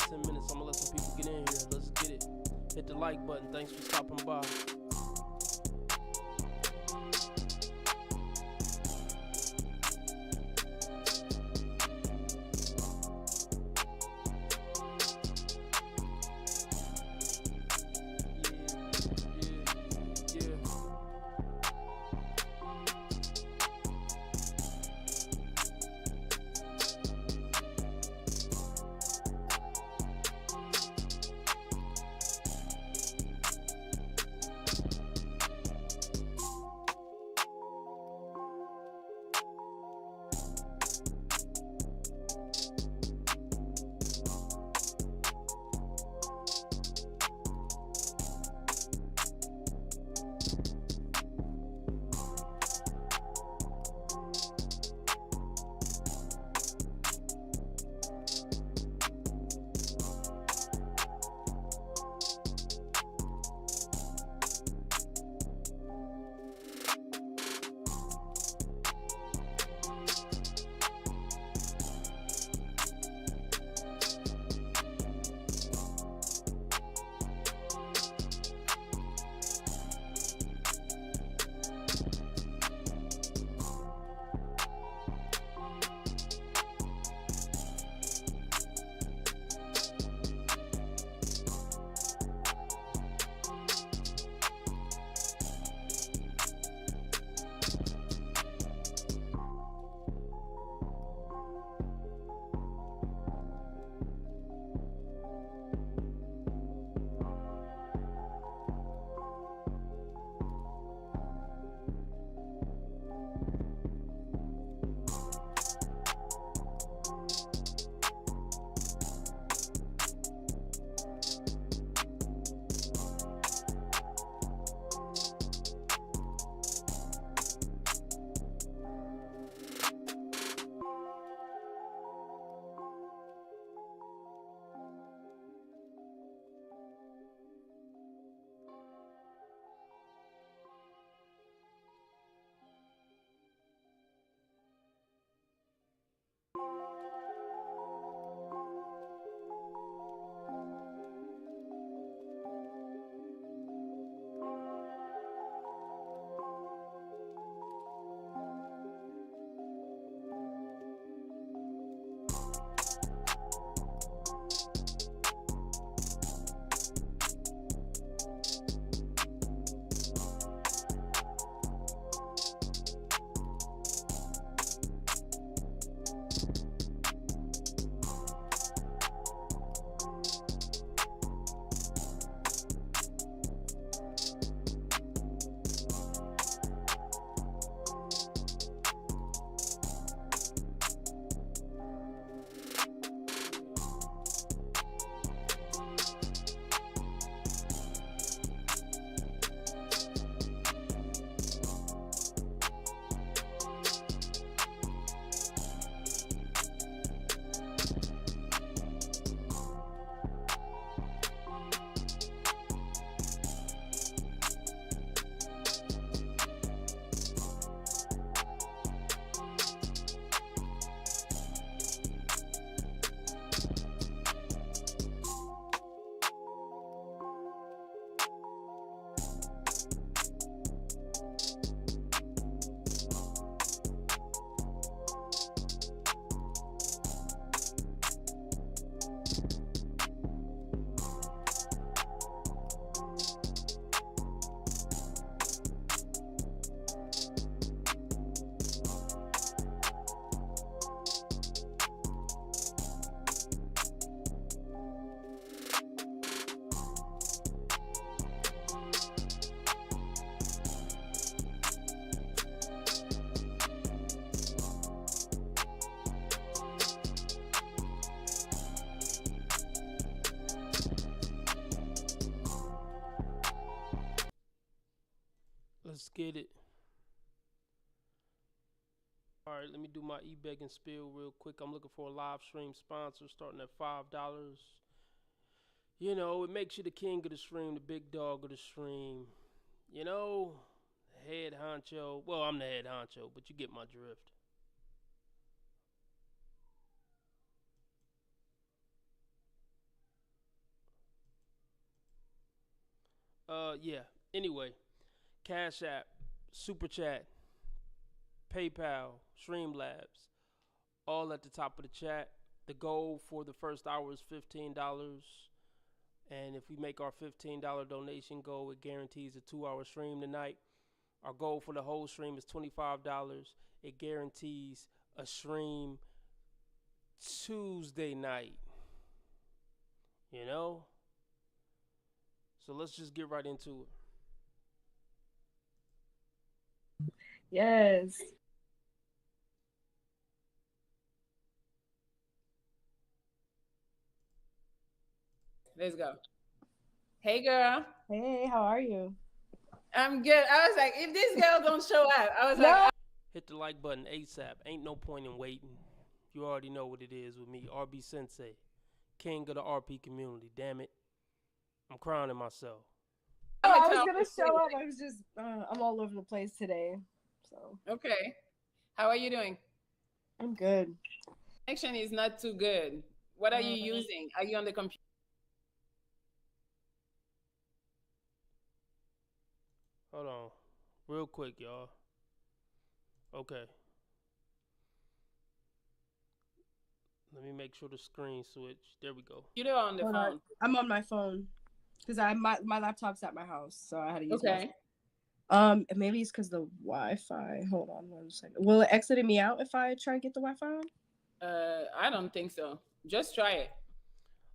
10 minutes. I'm gonna let some people get in here. Let's get it. Hit the like button. Thanks for stopping by. Let's get it. Alright, let me do my e-begging spiel real quick. I'm looking for a live stream sponsor starting at $5. You know, it makes you the king of the stream, the big dog of the stream. You know, head honcho. Well, I'm the head honcho, but you get my drift. Yeah. Anyway, Cash App, Super Chat, PayPal, Streamlabs, all at the top of the chat. The goal for the first hour is $15. And if we make our $15 donation goal, it guarantees a 2-hour stream tonight. Our goal for the whole stream is $25. It guarantees a stream Tuesday night. You know? So let's just get right into it. Yes. Let's go. Hey, girl. Hey, how are you? I'm good. I was like, if this girl don't show up, I was like, Hit the like button ASAP. Ain't no point in waiting. You already know what it is with me, RB Sensei, king of the RP community. Damn it, I'm crowning myself. I was gonna show up. I was just, I'm all over the place today. So. Okay. How are you doing? I'm good. Connection is not too good. What are you using? Are you on the computer? Hold on, real quick, y'all. Okay. Let me make sure the screen switch. There we go. You're on the phone. I'm on my phone because my laptop's at my house, so I had to use my phone. Maybe it's because the Wi-Fi. Hold on 1 second. Will it exit me out if I try to get the Wi-Fi on? I don't think so. Just try it.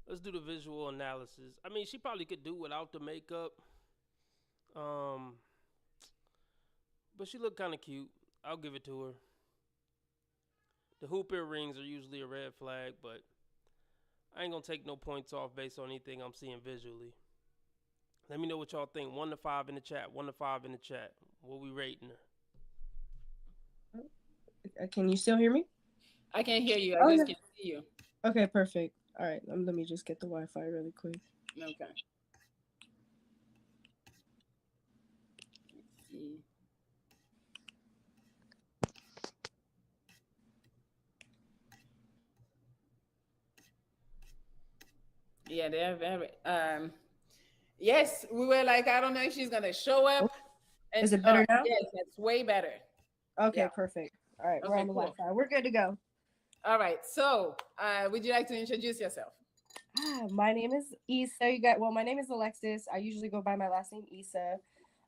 Let's do the visual analysis. I mean, she probably could do without the makeup. But she looked kind of cute. I'll give it to her. The hoop earrings are usually a red flag, but I ain't gonna take no points off based on anything I'm seeing visually. Let me know what y'all think. 1 to 5 in the chat. 1 to 5 in the chat. What we rating her? Can you still hear me? I can't hear you. I just can't see you. Okay, perfect. All right, let me just get the Wi-Fi really quick. Okay. Let's see. Yeah, they're very. Yes, we were like, I don't know if she's gonna show up. And, is it better now? Yes, it's way better. Okay, perfect. All right, we're on the Wi-Fi. We're good to go. All right. So, would you like to introduce yourself? My name is Issa. My name is Alexis. I usually go by my last name, Issa.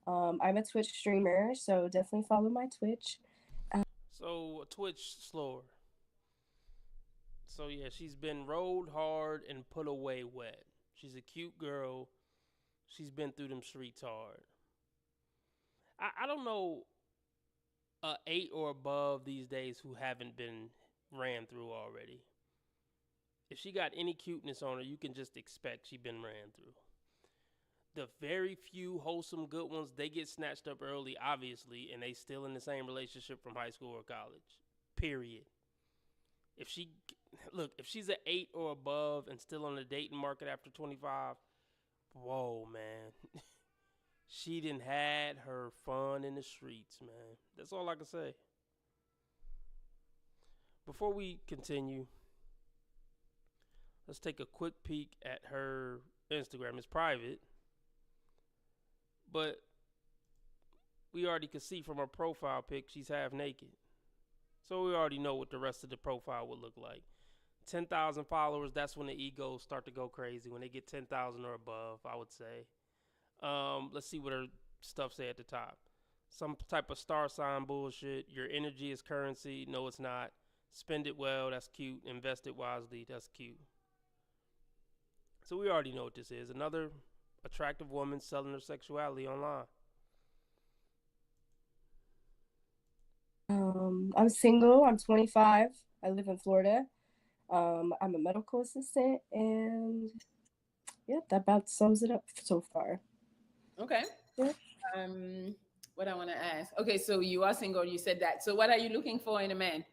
I'm a Twitch streamer, so definitely follow my Twitch. So Twitch slower. So yeah, she's been rolled hard and put away wet. She's a cute girl. She's been through them streets hard. I don't know 8 or above these days who haven't been ran through already. If she got any cuteness on her, you can just expect she been ran through. The very few wholesome good ones, they get snatched up early, obviously, and they still in the same relationship from high school or college. Period. If she's an 8 or above and still on the dating market after 25, whoa, man. She done had her fun in the streets, man. That's all I can say. Before we continue, let's take a quick peek at her Instagram. It's private, but we already could see from her profile pic she's half naked. So we already know what the rest of the profile would look like. 10,000 followers, that's when the egos start to go crazy. When they get 10,000 or above, I would say. Let's see what her stuff say at the top. Some type of star sign bullshit. Your energy is currency. No, it's not. Spend it well. That's cute. Invest it wisely. That's cute. So we already know what this is. Another attractive woman selling her sexuality online. I'm single. I'm 25. I live in Florida. I'm a medical assistant, and yeah, that about sums it up so far. Okay. Yeah. What I want to ask. Okay, so you are single. You said that. So what are you looking for in a man?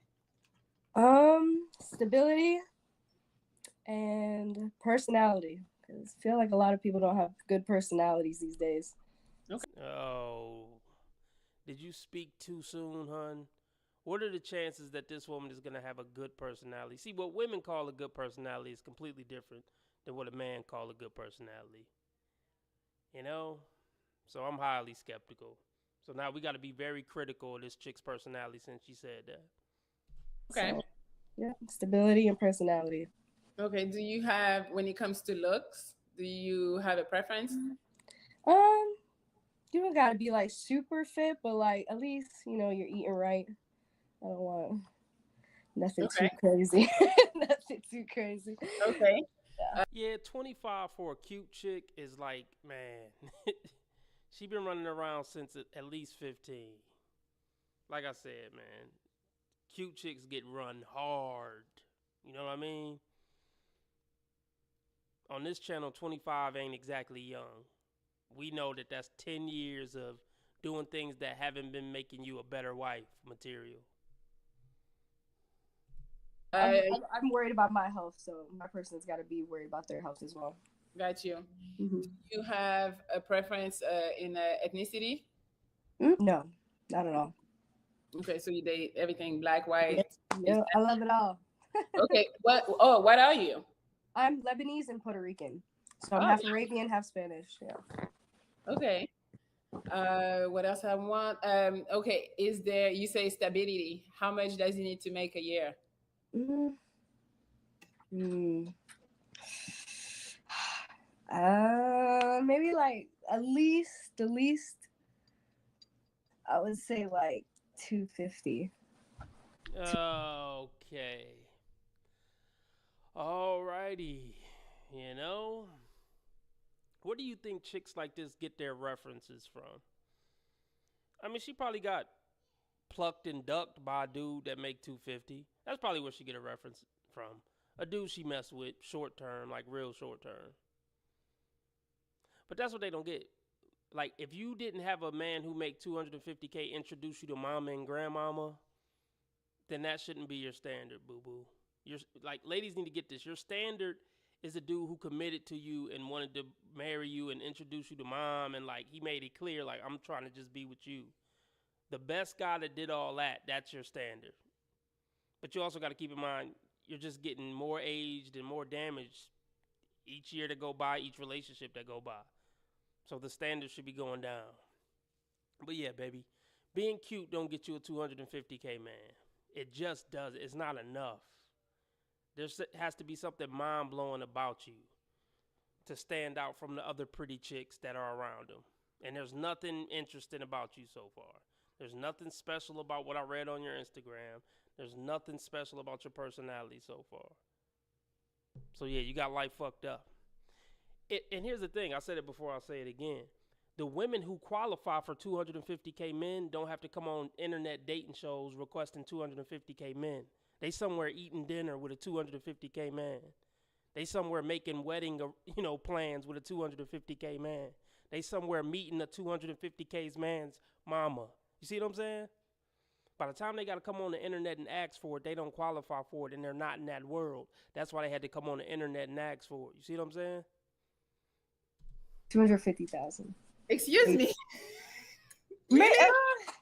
Stability and personality. Because I feel like a lot of people don't have good personalities these days. Okay. Oh, did you speak too soon, hun? What are the chances that this woman is going to have a good personality? See, what women call a good personality is completely different than what a man call a good personality. You know? So I'm highly skeptical. So now we got to be very critical of this chick's personality since she said that. Okay. So, yeah, stability and personality. Okay. Do you have, when it comes to looks, do you have a preference? You don't gotta be like super fit, but like at least you're eating right. I don't want nothing too Okay. crazy. Nothing too crazy. Okay. Yeah, 25 for a cute chick is like, man, she been running around since at least 15. Like I said, man, cute chicks get run hard. You know what I mean? On this channel, 25 ain't exactly young. We know that that's 10 years of doing things that haven't been making you a better wife material. I'm worried about my health, so my person's got to be worried about their health as well. Got you. Mm-hmm. Do you have a preference in ethnicity? No, not at all. Okay, so you date everything black, white. Yeah, I love it all. Okay. What are you? I'm Lebanese and Puerto Rican, so I'm Oh, half Arabian, half Spanish. Yeah. okay. What else I want? Okay, is there, you say stability. How much does he need to make a year? Maybe like at least I would say like 250. Okay. Alrighty. You know, where do you think chicks like this get their references from? I mean, she probably got plucked and ducked by a dude that make 250. That's probably where she get a reference from. A dude she messed with short term, like real short term. But that's what they don't get. Like, if you didn't have a man who make 250K introduce you to mama and grandmama, then that shouldn't be your standard, boo-boo. Like, ladies need to get this. Your standard is a dude who committed to you and wanted to marry you and introduce you to mom, and like he made it clear, like, I'm trying to just be with you. The best guy that did all that, that's your standard. But you also got to keep in mind, you're just getting more aged and more damaged each year that go by, each relationship that go by. So the standard should be going down. But yeah, baby, being cute don't get you a 250K man. It just does. It's not enough. There has to be something mind-blowing about you to stand out from the other pretty chicks that are around them. And there's nothing interesting about you so far. There's nothing special about what I read on your Instagram. There's nothing special about your personality so far. So yeah, you got life fucked up. And here's the thing. I said it before, I'll say it again. The women who qualify for 250K men don't have to come on internet dating shows requesting 250K men. They somewhere eating dinner with a 250K man. They somewhere making wedding, plans with a 250K man. They somewhere meeting a 250K's man's mama. You see what I'm saying? By the time they got to come on the internet and ask for it, they don't qualify for it, and they're not in that world. That's why they had to come on the internet and ask for it. You see what I'm saying? 250,000. Excuse me. Really?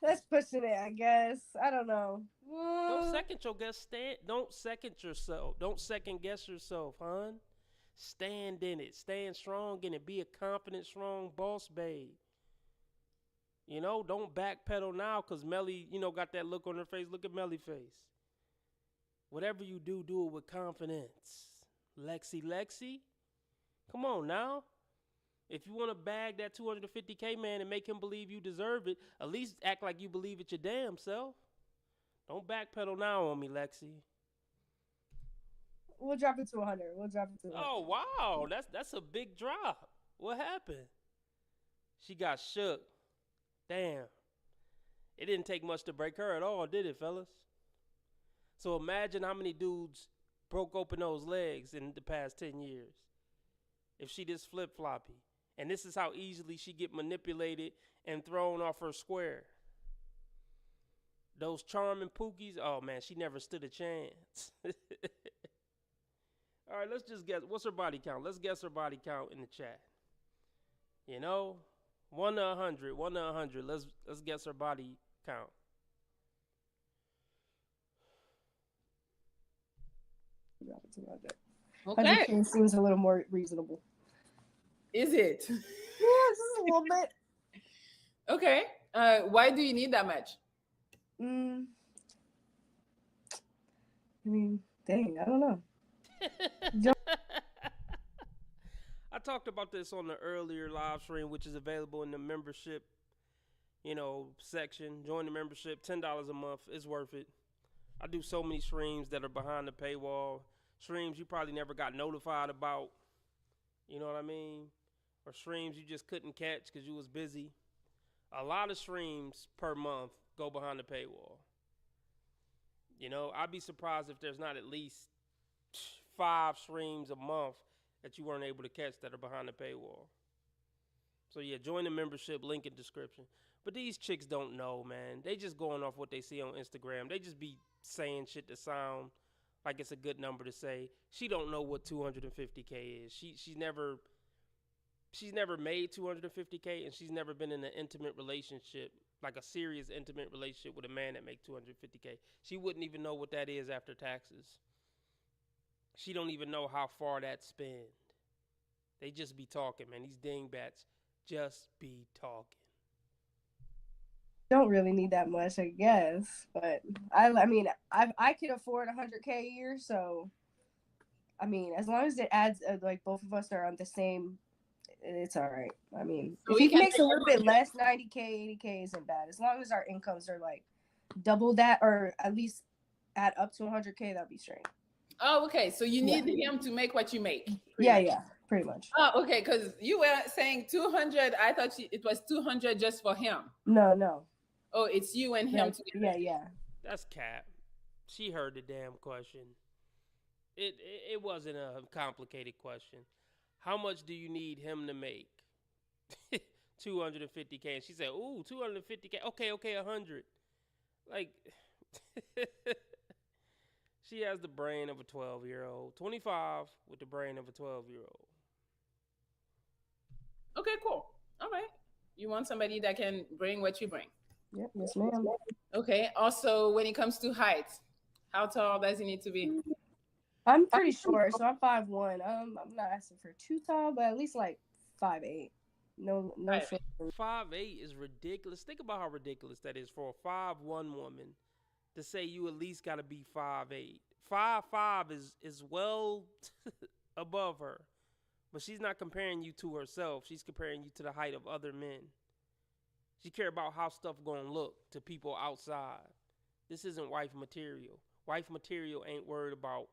That's pushing it, I guess. I don't know. Don't second your guess. Don't second yourself. Don't second guess yourself, hon. Stand in it. Stand strong in it. Be a confident, strong boss babe. Don't backpedal now because Melly, got that look on her face. Look at Melly face. Whatever you do, do it with confidence. Lexi. Come on now. If you want to bag that 250K man and make him believe you deserve it, at least act like you believe it your damn self. Don't backpedal now on me, Lexi. We'll drop it to 100. Oh, wow. That's a big drop. What happened? She got shook. Damn. It didn't take much to break her at all, did it, fellas? So imagine how many dudes broke open those legs in the past 10 years. If she just flip-floppy. And this is how easily she get manipulated and thrown off her square. Those charming pookies, oh man, she never stood a chance. All right, let's just guess. What's her body count? Let's guess her body count in the chat. 1 to 100, 1 to 100. Let's guess her body count. Okay. 100K seems a little more reasonable. Is it? Yeah, just a little bit. Okay. Why do you need that much? Mm, I mean, dang, I don't know. I talked about this on the earlier live stream, which is available in the membership, section. Join the membership, $10 a month. It's worth it. I do so many streams that are behind the paywall. Streams you probably never got notified about. You know what I mean? Or streams you just couldn't catch because you was busy. A lot of streams per month go behind the paywall. I'd be surprised if there's not at least 5 streams a month that you weren't able to catch that are behind the paywall. So yeah, join the membership, link in description. But these chicks don't know, man. They just going off what they see on Instagram. They just be saying shit to sound like it's a good number to say. She don't know what 250K is. She's never made 250K, and she's never been in an intimate relationship, like a serious intimate relationship with a man that make 250K. She wouldn't even know what that is after taxes. She don't even know how far that spend. They just be talking, man. These dingbats just be talking. Don't really need that much, I guess. But I mean, I could afford 100K a year, so I mean, as long as it adds, like both of us are on the same, it's all right. I mean, So if we he can makes a make little bit less, 90K, 80K isn't bad. As long as our incomes are like double that, or at least add up to 100K, that'd be straight. Oh, okay. So you need him to make what you make. Yeah, pretty much. Oh, okay. Because you were saying 200. I thought it was 200 just for him. No. Oh, it's you and him together. Yeah. That's cap. She heard the damn question. It wasn't a complicated question. How much do you need him to make? 250K. And she said, ooh, 250K. Okay, 100. Like, she has the brain of a 12-year-old. 25 with the brain of a 12-year-old. Okay, cool. All right. You want somebody that can bring what you bring. Yep, yes, ma'am. Okay. Also, when it comes to height, how tall does he need to be? I'm pretty short, so I'm 5'1". I'm not asking for too tall, but at least like 5'8". No short. 5'8" is ridiculous. Think about how ridiculous that is for a 5'1" woman to say you at least got to be 5'8". 5'5" is well above her, but she's not comparing you to herself. She's comparing you to the height of other men. She care about how stuff gonna look to people outside. This isn't wife material. Wife material ain't worried about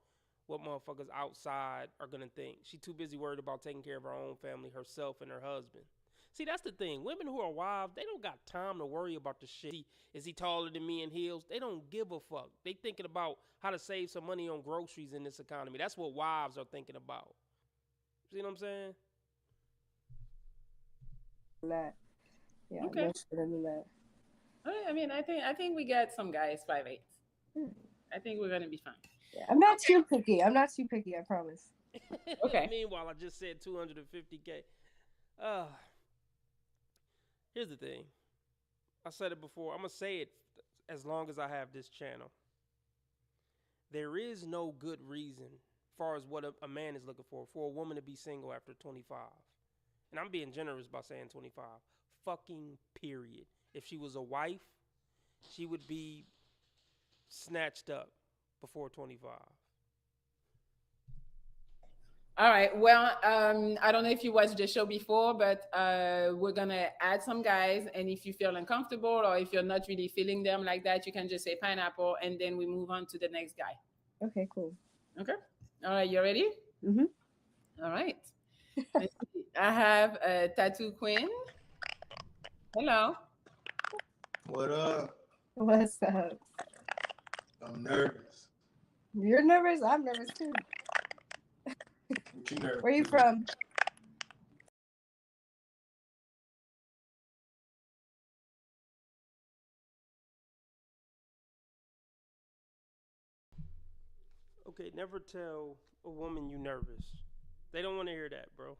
what motherfuckers outside are gonna think. She too busy worried about taking care of her own family, herself, and her husband. See, that's the thing. Women who are wives, they don't got time to worry about the shit. Is he taller than me in heels? They don't give a fuck. They thinking about how to save some money on groceries in this economy. That's what wives are thinking about. See what I'm saying? That. Yeah, okay. much better than that. I mean, I think we got some guys 5'8". I think we're gonna be fine. Yeah, I'm not too picky. I promise. Okay. Meanwhile, I just said 250K. Here's the thing. I said it before. I'm gonna say it as long as I have this channel. There is no good reason, as far as what a man is looking for a woman to be single after 25. And I'm being generous by saying 25. Fucking period. If she was a wife, she would be snatched up before 25. All right. Well, I don't know if you watched the show before, but we're gonna add some guys, and if you feel uncomfortable or if you're not really feeling them like that, you can just say pineapple, and then we move on to the next guy. Okay, cool. Okay. All right. You ready? Mm-hmm. All right. I have a tattoo queen. Hello. What up? What's up? I'm nervous. You're nervous? I'm nervous too. What you nervous? Where you from? Okay, never tell a woman you nervous. They don't want to hear that, bro.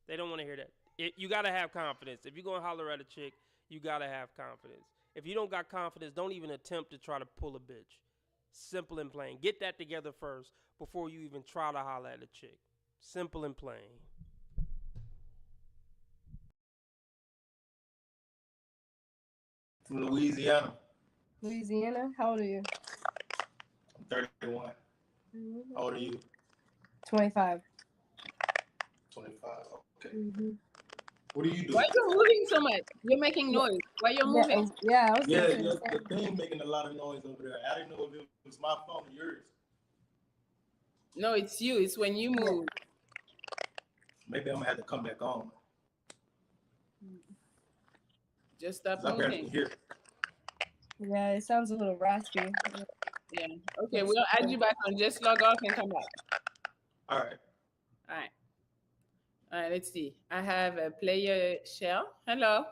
They don't want to hear that. You got to have confidence. If you're going to holler at a chick, you got to have confidence. If you don't got confidence, don't even attempt to try to pull a bitch. Simple and plain. Get that together first before you even try to holler at a chick. Simple and plain. From Louisiana. Louisiana. How old are you? I'm 31. How old are you? 25. 25. Okay. Mm-hmm. What do you do? Why are you moving so much? You're making noise. Why you're moving? Yeah, I was Yeah, gonna say the the same. thing making a lot of noise over there. I didn't know if it was my phone or yours. No, it's you. It's when you move. Maybe I'm gonna have to come back on. Just stop 'Cause I barely can moving. hear it. Yeah, it sounds a little raspy. Yeah. Okay, we'll add you back on. Just log off and come back. All right. All right. All right, let's see. I have a player Shell. Hello.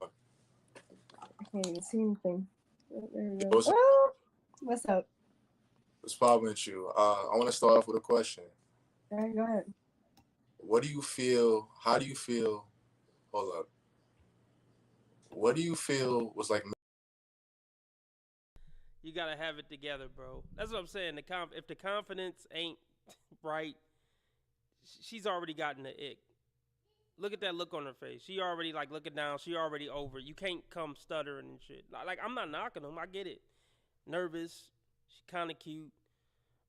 I can't even see anything. Oh, there we go. What's, Oh, what's up? what's poppin' with you? I want to start off with a question. All right, go ahead. What do you feel? How do you feel? Hold up. What do you feel was like? You gotta have it together, bro. That's what I'm saying. If the confidence ain't right, she's already gotten the ick. Look at that look on her face. She already like looking down. She already over. You can't come stuttering and shit. Like I'm not knocking them. I get it. Nervous. She kind of cute.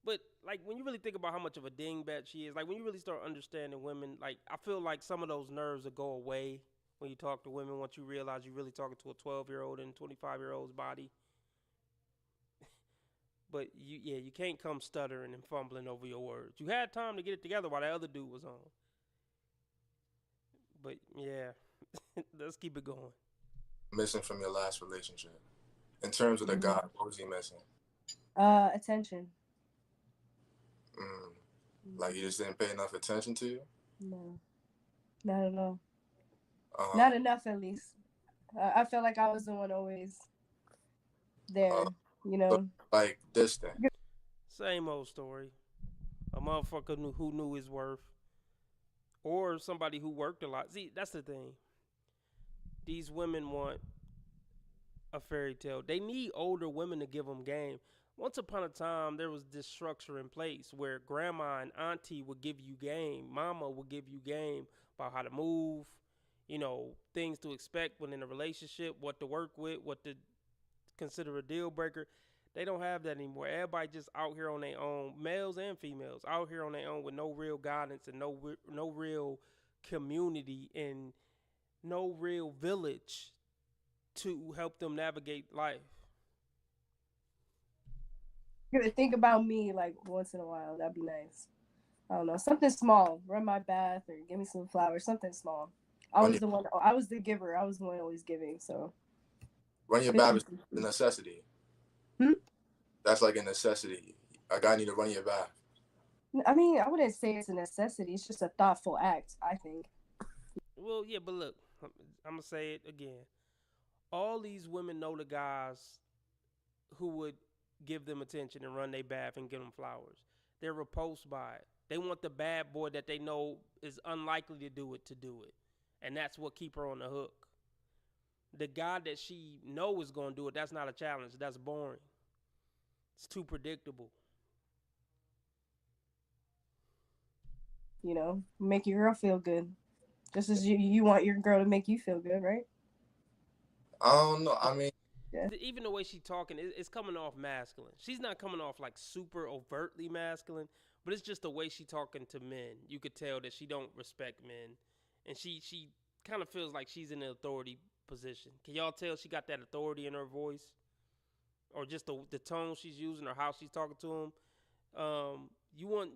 But like when you really think about how much of a dingbat she is, like when you really start understanding women, like I feel like some of those nerves will go away when you talk to women once you realize you're really talking to a 12-year-old and 25-year-old's body. But you can't come stuttering and fumbling over your words. You had time to get it together while that other dude was on. But yeah, let's keep it going. Missing from your last relationship? In terms of the guy, what was he missing? Attention. Like he just didn't pay enough attention to you? No, not at all. Not enough, at least. I felt like I was the one always there, you know. So, like this thing. Same old story. A motherfucker who knew his worth. Or somebody who worked a lot. See, that's the thing. These women want a fairy tale. They need older women to give them game. Once upon a time, there was this structure in place where grandma and auntie would give you game. Mama would give you game about how to move, things to expect when in a relationship, what to work with, what to consider a deal breaker. They don't have that anymore. Everybody just out here on their own, males and females, out here on their own with no real guidance and no real community and no real village to help them navigate life. You're gonna think about me like once in a while. That'd be nice. I don't know, something small. Run my bath or give me some flowers. Something small. I was the giver. I was the one always giving. So run your bath is a necessity. That's like a necessity. A guy need to run your bath. I mean, I wouldn't say it's a necessity. It's just a thoughtful act, I think. Well, yeah, but look, I'm going to say it again. All these women know the guys who would give them attention and run their bath and give them flowers. They're repulsed by it. They want the bad boy that they know is unlikely to do it. And that's what keep her on the hook. The guy that she know is going to do it, that's not a challenge. That's boring. It's too predictable. Make your girl feel good. Just as you want your girl to make you feel good, right? I don't know. I mean, even the way she's talking, it's coming off masculine. She's not coming off like super overtly masculine, but it's just the way she's talking to men. You could tell that she don't respect men, and she kind of feels like she's in an authority position. Can y'all tell she got that authority in her voice? Or just the tone she's using or how she's talking to him. You want,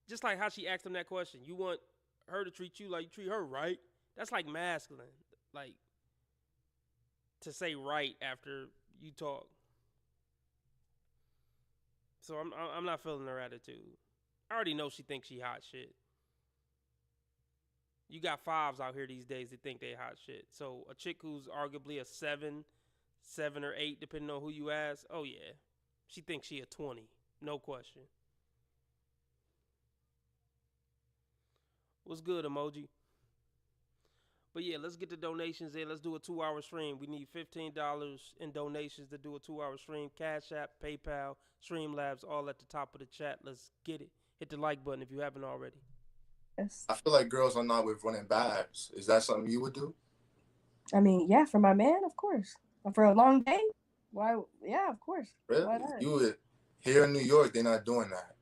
just like how she asked him that question, you want her to treat you like you treat her, right? That's like masculine. Like, to say right after you talk. So I'm not feeling her attitude. I already know she thinks she hot shit. You got fives out here these days that think they hot shit. So a chick who's arguably a 7 or 8, depending on who you ask. Oh yeah, she thinks she a 20, no question. What's good, emoji? But yeah, let's get the donations in. Let's do a 2-hour stream. We need $15 in donations to do a 2-hour stream. Cash App, PayPal, Streamlabs, all at the top of the chat. Let's get it. Hit the like button if you haven't already. Yes. I feel like girls are not with running baths. Is that something you would do? I mean, yeah, for my man, of course. For a long day? Why? Yeah, of course. Really? Why not? You would here in New York, they're not doing that.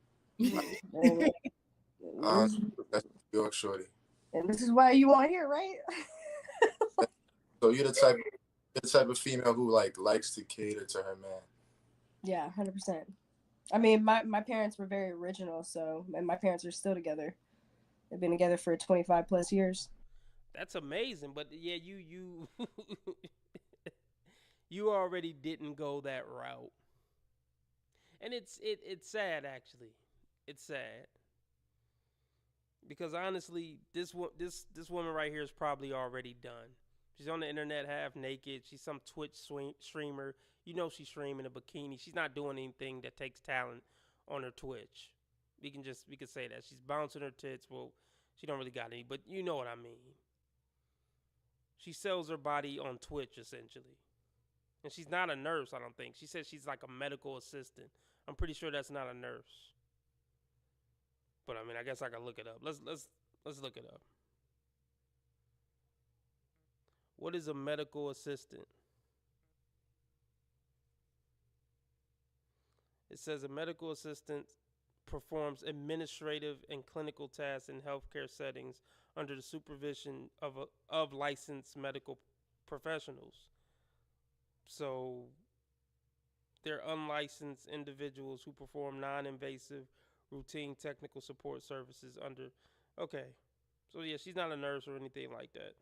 That's New York shorty. And this is why you want here, right? So you're the type of female who likes to cater to her man. Yeah, 100%. I mean, my parents were very original, and my parents are still together. They've been together for 25 plus years. That's amazing, but yeah, you you already didn't go that route, and it's sad, actually. It's sad because honestly, this woman right here is probably already done. She's on the internet half naked. She's some Twitch streamer. You know she's streaming a bikini. She's not doing anything that takes talent on her Twitch. We can say that she's bouncing her tits. Well, she don't really got any, but you know what I mean. She sells her body on Twitch essentially. And she's not a nurse, I don't think. She says she's like a medical assistant. I'm pretty sure that's not a nurse. But I mean, I guess I can look it up. Let's look it up. What is a medical assistant? It says a medical assistant performs administrative and clinical tasks in healthcare settings under the supervision of licensed medical professionals. So they're unlicensed individuals who perform non-invasive, routine technical support services under. Okay, so yeah, she's not a nurse or anything like that.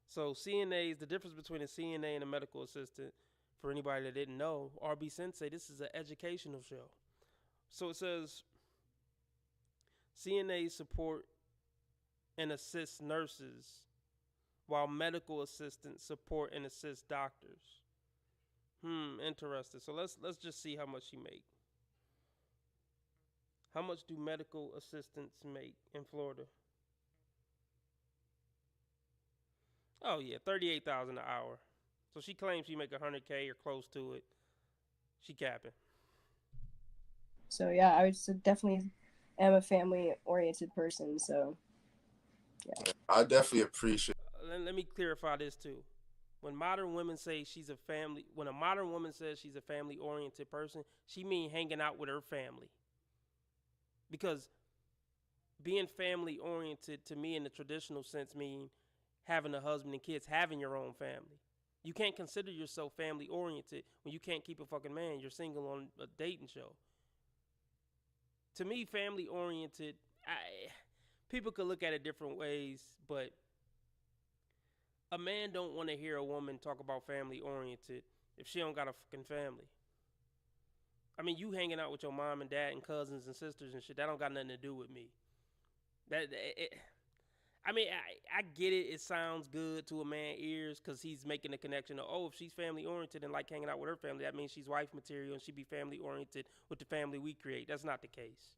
So CNAs, the difference between a CNA and a medical assistant, for anybody that didn't know, RB Sensei, this is an educational show. So it says CNAs support and assist nurses, while medical assistants support and assist doctors. Interesting. So let's just see how much she make. How much do medical assistants make in Florida? Oh yeah, $38,000 an hour. So she claims she make $100K or close to it. She capping. So yeah, I would definitely am a family-oriented person. So yeah, I definitely appreciate. Let me clarify this too. When modern women say when a modern woman says she's a family-oriented person, she mean hanging out with her family. Because being family-oriented to me in the traditional sense mean having a husband and kids, having your own family. You can't consider yourself family-oriented when you can't keep a fucking man. You're single on a dating show. To me, family-oriented, people could look at it different ways, but a man don't want to hear a woman talk about family-oriented if she don't got a fucking family. I mean, you hanging out with your mom and dad and cousins and sisters and shit, that don't got nothing to do with me. I get it. It sounds good to a man's ears because he's making a connection of, if she's family oriented and like hanging out with her family, that means she's wife material and she be family oriented with the family we create. That's not the case.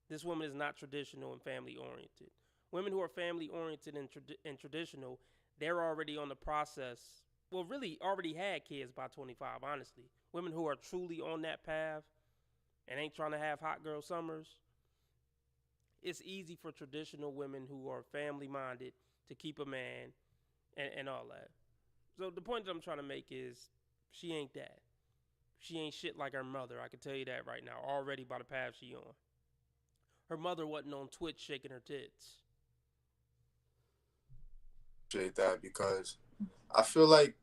This woman is not traditional and family oriented. Women who are family oriented and traditional, they're already on the process. Well, really already had kids by 25, honestly. Women who are truly on that path and ain't trying to have hot girl summers, it's easy for traditional women who are family minded to keep a man and all that. So the point that I'm trying to make is she ain't that. She ain't shit like her mother. I can tell you that right now, already by the path she on. Her mother wasn't on Twitch shaking her tits. Appreciate that because I feel like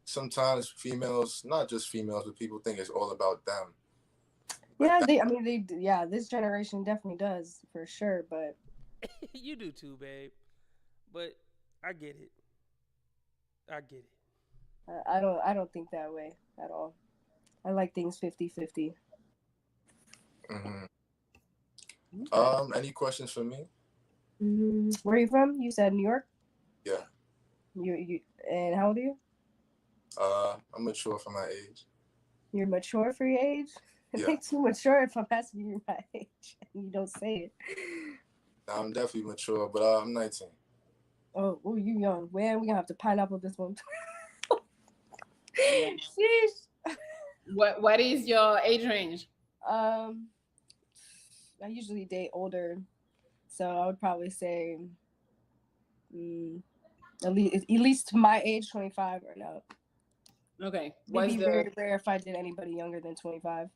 sometimes females, not just females, but people think it's all about them. Yeah, this generation definitely does for sure, but you do too, babe. But I get it. I don't think that way at all. I like things 50-50. Mm-hmm. Any questions for me? Where are you from? You said New York? Yeah. You and how old are you? I'm mature for my age. You're mature for your age? It makes you mature if I'm asking you my age and you don't say it. I'm definitely mature, but I'm 19. Oh, you young. Man, we're gonna have to pineapple this one. Sheesh. What is your age range? I usually date older, so I would probably say At least my age, 25 or no. Okay. It'd be very rare if I did anybody younger than 25.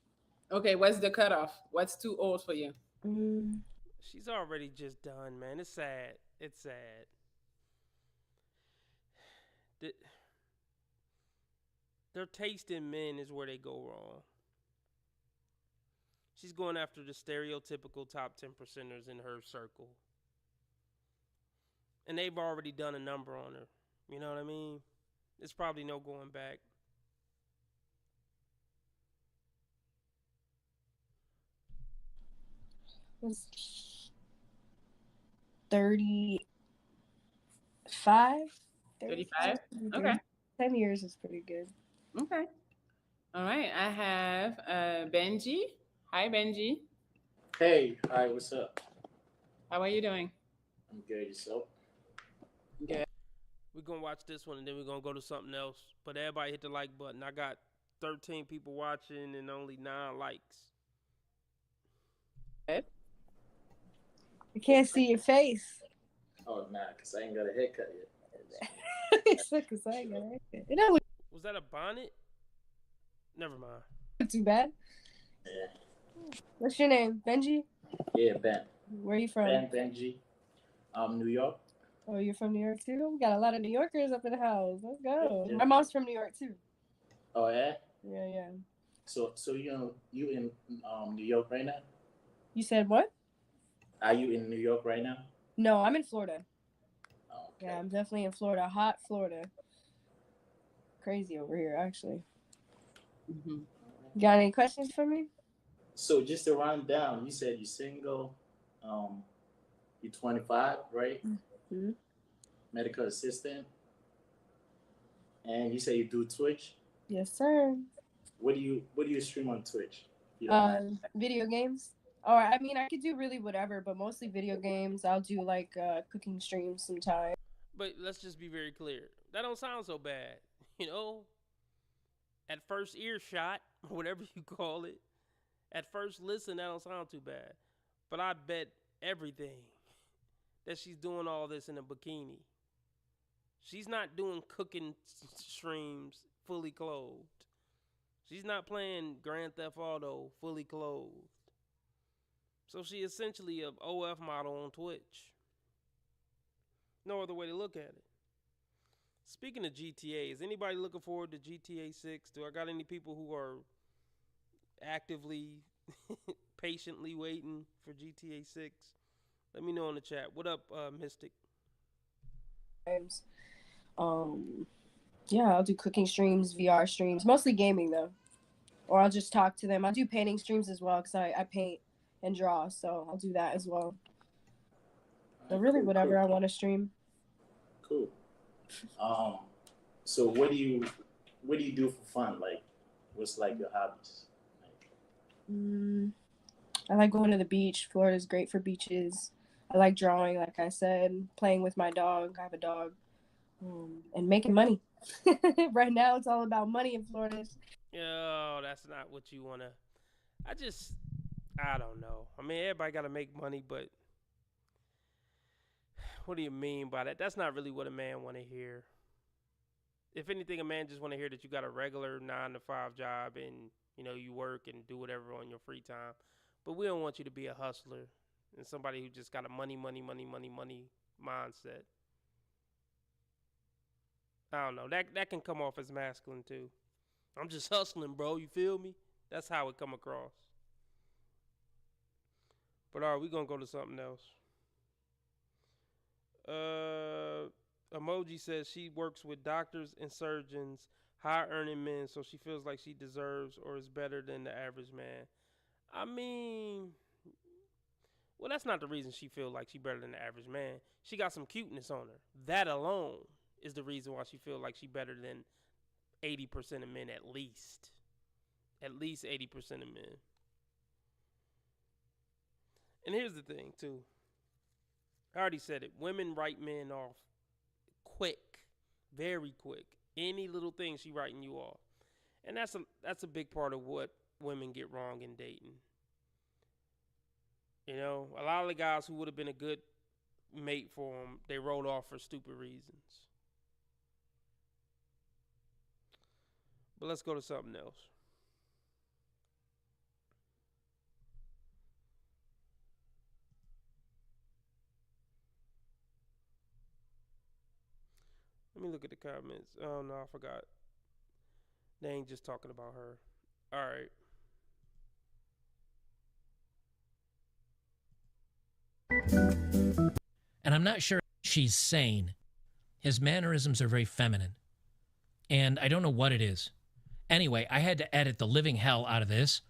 Okay, what's the cutoff? What's too old for you? She's already just done, man. It's sad. It's sad. Their taste in men is where they go wrong. She's going after the stereotypical top 10%ers in her circle. And they've already done a number on her. You know what I mean? There's probably no going back. It's 35? 35? Okay. 10 years is pretty good. Okay. All right. I have Benji. Hi, Benji. Hey, hi, what's up? How are you doing? I'm good, yourself? Good. We're going to watch this one and then we're going to go to something else. But everybody hit the like button. I got 13 people watching and only 9 likes. Good. I can't see your face. Oh, nah, because I ain't got a haircut yet. It's because I ain't got a haircut. It don't Was that a bonnet? Never mind. look too bad. Yeah. What's your name? Benji? Yeah, Ben. Where are you from? Benji. New York. Oh, you're from New York too? We got a lot of New Yorkers up in the house. Let's go. Yeah. My mom's from New York too. Oh, yeah? Yeah. So you in New York right now? You said what? Are you in New York right now? No, I'm in Florida. Oh, okay. Yeah, I'm definitely in Florida. Hot Florida. Crazy over here, actually. Mm-hmm. Got any questions for me? So just to round down, you said you're single, you're 25, right? Mm-hmm. Medical assistant, and you say you do Twitch. Yes, sir. What do you stream on Twitch? Video games. Or I mean, I could do really whatever, but mostly video games. I'll do like cooking streams sometimes. But let's just be very clear. That don't sound so bad. You know, at first earshot, whatever you call it, at first listen, that don't sound too bad. But I bet everything that she's doing all this in a bikini. She's not doing cooking streams fully clothed. She's not playing Grand Theft Auto fully clothed. So she essentially a OF model on Twitch. No other way to look at it. Speaking of GTA, is anybody looking forward to GTA 6? Do I got any people who are actively, patiently waiting for GTA 6? Let me know in the chat. What up, Mystic? Yeah, I'll do cooking streams, VR streams, mostly gaming though. Or I'll just talk to them. I'll do painting streams as well because I paint and draw, so I'll do that as well. But really, whatever I want to stream. Cool. So what do you do for fun? Like, what's like your hobbies? I like going to the beach. Florida's great for beaches. I like drawing, like I said, playing with my dog. I have a dog. And making money. Right now, it's all about money in Florida. Yo, that's not what you want to. I don't know. I mean, everybody got to make money, but what do you mean by that? That's not really what a man want to hear. If anything, a man just want to hear that you got a regular 9-to-5 job and, you know, you work and do whatever on your free time. But we don't want you to be a hustler and somebody who just got a money mindset. I don't know. That can come off as masculine too. I'm just hustling, bro. You feel me? That's how it come across. But all right, we gonna go to something else. Emoji says she works with doctors and surgeons, high earning men, so she feels like she deserves or is better than the average man. I mean, well, that's not the reason she feels like she better than the average man. She got some cuteness on her. That alone is the reason why she feel like she better than 80% of men at least. At least 80% of men. And here's the thing, too. I already said it. Women write men off quick. Very quick. Any little thing she writing you off. And that's a big part of what women get wrong in dating. You know, a lot of the guys who would have been a good mate for him, they wrote off for stupid reasons. But let's go to something else. Let me look at the comments. Oh no, I forgot. They ain't just talking about her. All right. And I'm not sure she's sane. His mannerisms are very feminine. And I don't know what it is. Anyway, I had to edit the living hell out of this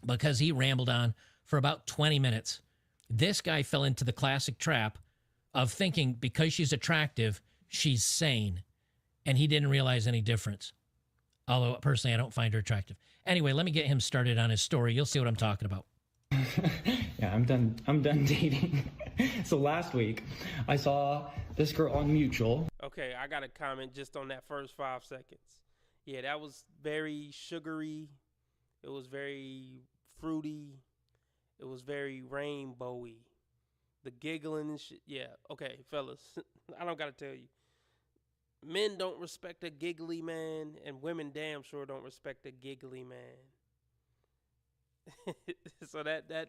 because he rambled on for about 20 minutes. This guy fell into the classic trap of thinking because she's attractive, she's sane. And he didn't realize any difference. Although, personally, I don't find her attractive. Anyway, let me get him started on his story. You'll see what I'm talking about. Yeah, I'm done dating. So last week, I saw this girl on Mutual. Okay, I got a comment just on that first 5 seconds. Yeah, that was very sugary. It was very fruity. It was very rainbowy. The giggling and shit. Yeah, okay, fellas. I don't got to tell you. Men don't respect a giggly man, and women damn sure don't respect a giggly man. So that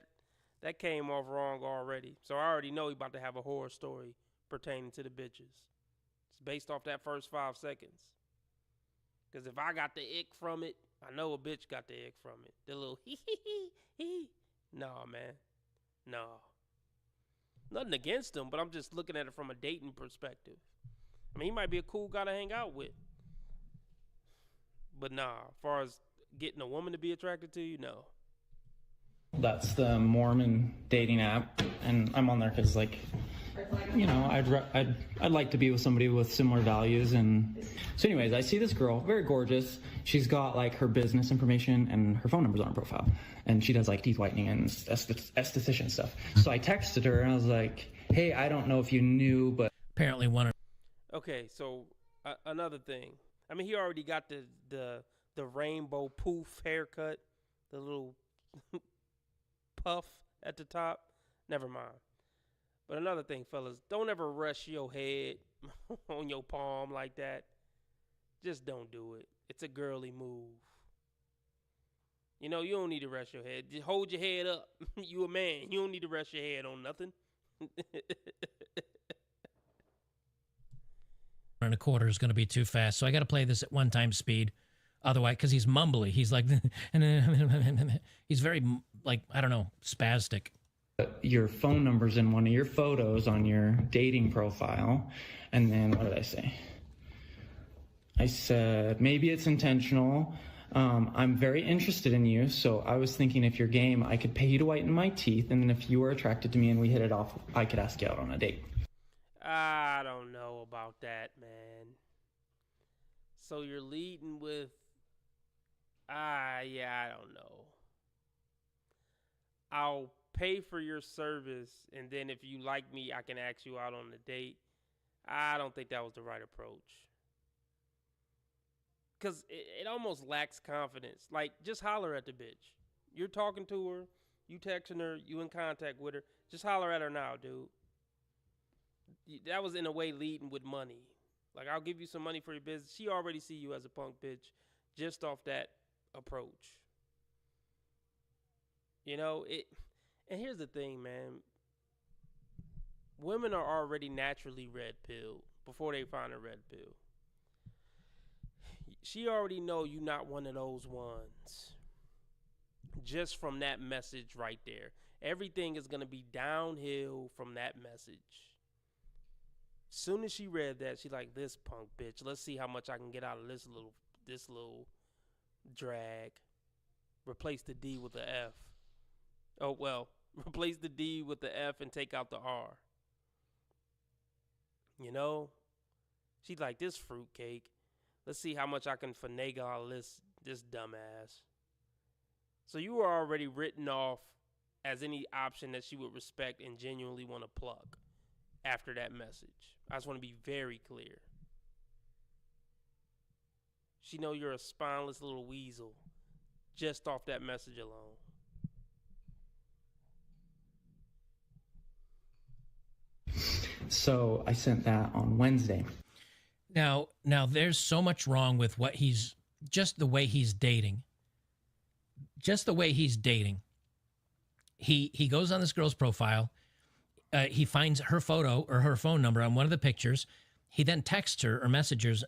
came off wrong already. So I already know he about to have a horror story pertaining to the bitches. It's based off that first 5 seconds. Because if I got the ick from it, I know a bitch got the ick from it. The little hee hee hee hee. Nah, man. Nah. Nothing against him, but I'm just looking at it from a dating perspective. I mean, he might be a cool guy to hang out with. But nah, as far as getting a woman to be attracted to you, no. That's the Mormon dating app, and I'm on there because, like, you know, I'd like to be with somebody with similar values. And so, anyways, I see this girl, very gorgeous. She's got like her business information and her phone numbers on her profile, and she does like teeth whitening and esthetician stuff. So I texted her and I was like, "Hey, I don't know if you knew, but Apparently, one of Okay, so another thing. I mean, he already got the rainbow poof haircut, the little puff at the top. Never mind. But another thing, fellas, don't ever rush your head on your palm like that. Just don't do it. It's a girly move. You know, you don't need to rush your head. Just hold your head up. You a man. You don't need to rush your head on nothing. 1.25 is going to be too fast. So I got to play this at 1 time speed. Otherwise, because he's mumbly. He's like, he's very, like, I don't know, spastic. your phone number's in one of your photos on your dating profile." And then what did I say? I said, "Maybe it's intentional. I'm very interested in you, so I was thinking if you're game, I could pay you to whiten my teeth, and then if you were attracted to me and we hit it off, I could ask you out on a date." I don't know about that, man. So you're leading with, yeah, I don't know. I'll pay for your service, and then if you like me, I can ask you out on a date. I don't think that was the right approach. Because it almost lacks confidence. Like, just holler at the bitch. You're talking to her, you texting her, you in contact with her. Just holler at her now, dude. That was in a way leading with money. Like, I'll give you some money for your business. She already see you as a punk bitch just off that approach. You know, and here's the thing, man. Women are already naturally red-pilled before they find a red pill. She already know you not one of those ones. Just from that message right there. Everything is going to be downhill from that message. Soon as she read that, she like, "This punk bitch. Let's see how much I can get out of this little drag." Replace the D with the F. Oh, well, replace the D with the F and take out the R. You know? She's like, "This fruitcake. Let's see how much I can finagle out of this dumbass." So you were already written off as any option that she would respect and genuinely want to pluck after that message. I just want to be very clear. She know you're a spineless little weasel just off that message alone. So I sent that on Wednesday. Now there's so much wrong with what just the way he's dating. Just the way he's dating. He goes on this girl's profile. He finds her photo or her phone number on one of the pictures. He then texts her or messages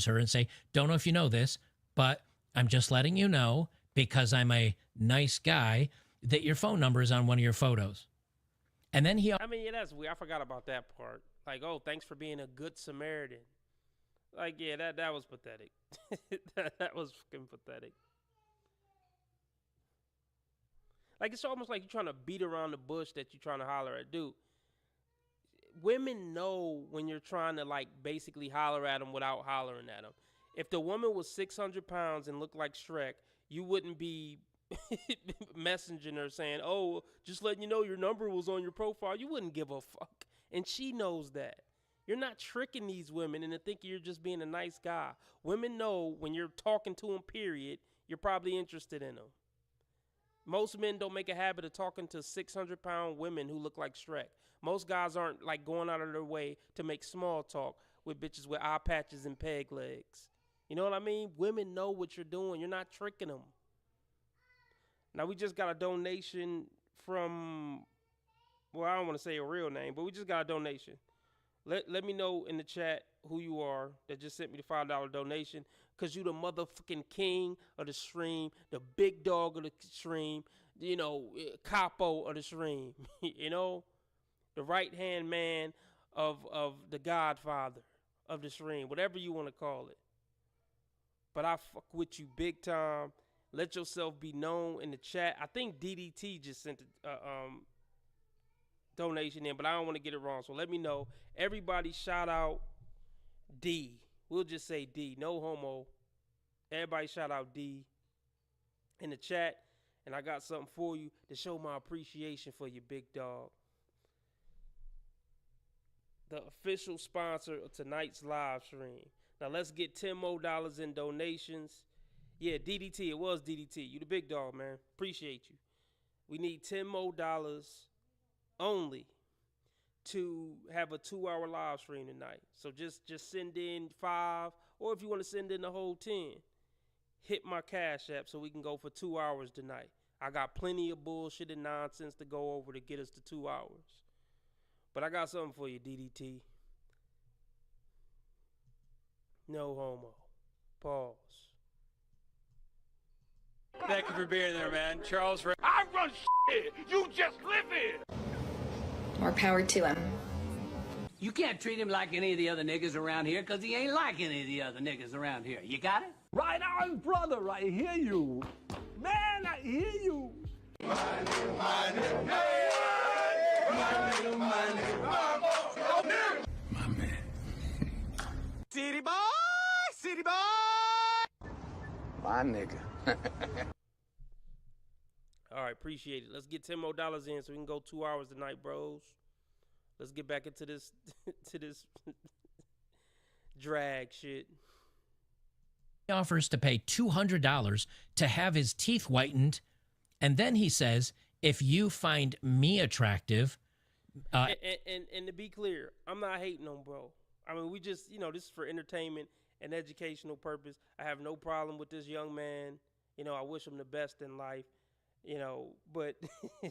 her and say, don't know if you know this, but I'm just letting you know because I'm a nice guy that your phone number is on one of your photos. And then I mean, yeah, that's weird. I forgot about that part. Like, oh, thanks for being a good Samaritan. Like, yeah, that was pathetic. that was fucking pathetic. Like, it's almost like you're trying to beat around the bush that you're trying to holler at. Dude, women know when you're trying to, like, basically holler at them without hollering at them. If the woman was 600 pounds and looked like Shrek, you wouldn't be messaging her saying, oh, just letting you know your number was on your profile. You wouldn't give a fuck. And she knows that. You're not tricking these women into thinking you're just being a nice guy. Women know when you're talking to them, period, you're probably interested in them. Most men don't make a habit of talking to 600-pound women who look like Shrek. Most guys aren't like going out of their way to make small talk with bitches with eye patches and peg legs. You know what I mean? Women know what you're doing. You're not tricking them. Now, we just got a donation from, well, I don't want to say a real name, but we just got a donation. Let me know in the chat who you are that just sent me the $5 donation, because you the motherfucking king of the stream, the big dog of the stream, you know, capo of the stream, you know, the right-hand man of the godfather of the stream, whatever you want to call it. But I fuck with you big time. Let yourself be known in the chat. I think DDT just sent a donation in, but I don't want to get it wrong. So let me know. Everybody shout out D. We'll just say D. No homo. Everybody shout out D in the chat. And I got something for you to show my appreciation for you, big dog. The official sponsor of tonight's live stream. Now let's get $10 more in donations. Yeah, DDT. It was DDT. You the big dog, man. Appreciate you. We need $10 more only to have a 2-hour live stream tonight. So just send in 5, or if you want to send in the whole 10, hit my Cash App so we can go for 2 hours tonight. I got plenty of bullshit and nonsense to go over to get us to 2 hours. But I got something for you, DDT. No homo. Pause. Thank you for being there, man. Charles, I run shit. You just live here. More power to him. You can't treat him like any of the other niggas around here, because he ain't like any of the other niggas around here. You got it? Right on, brother. I hear you. Man, I hear you. My man. City boy! City boy! My nigga. All right, appreciate it. Let's get $10 more in so we can go 2 hours tonight, bros. Let's get back into this to this drag shit. He offers to pay $200 to have his teeth whitened, and then he says, if you find me attractive... And to be clear, I'm not hating on bro. I mean, we just, this is for entertainment and educational purpose. I have no problem with this young man. I wish him the best in life, but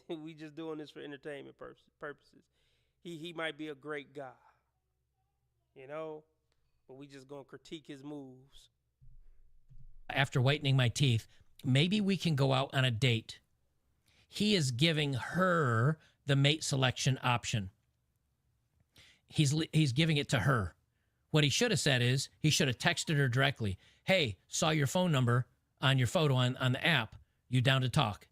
we just doing this for entertainment purposes. He might be a great guy, but we just gonna critique his moves. After whitening my teeth, maybe we can go out on a date. He is giving her the mate selection option. He's giving it to her. What he should have said is, he should have texted her directly. Hey, saw your phone number on your photo on the app. You down to talk?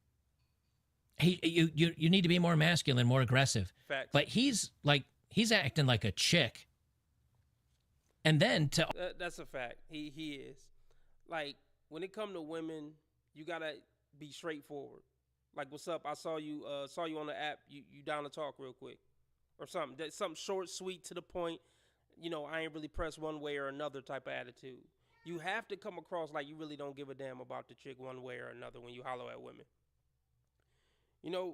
You need to be more masculine, more aggressive. Facts. But he's acting like a chick. And then that's a fact. He is. Like, when it come to women, you gotta be straightforward. Like, what's up? I saw you on the app. You down to talk real quick, or something. Something short, sweet, to the point. I ain't really pressed one way or another type of attitude. You have to come across like you really don't give a damn about the chick one way or another when you holler at women.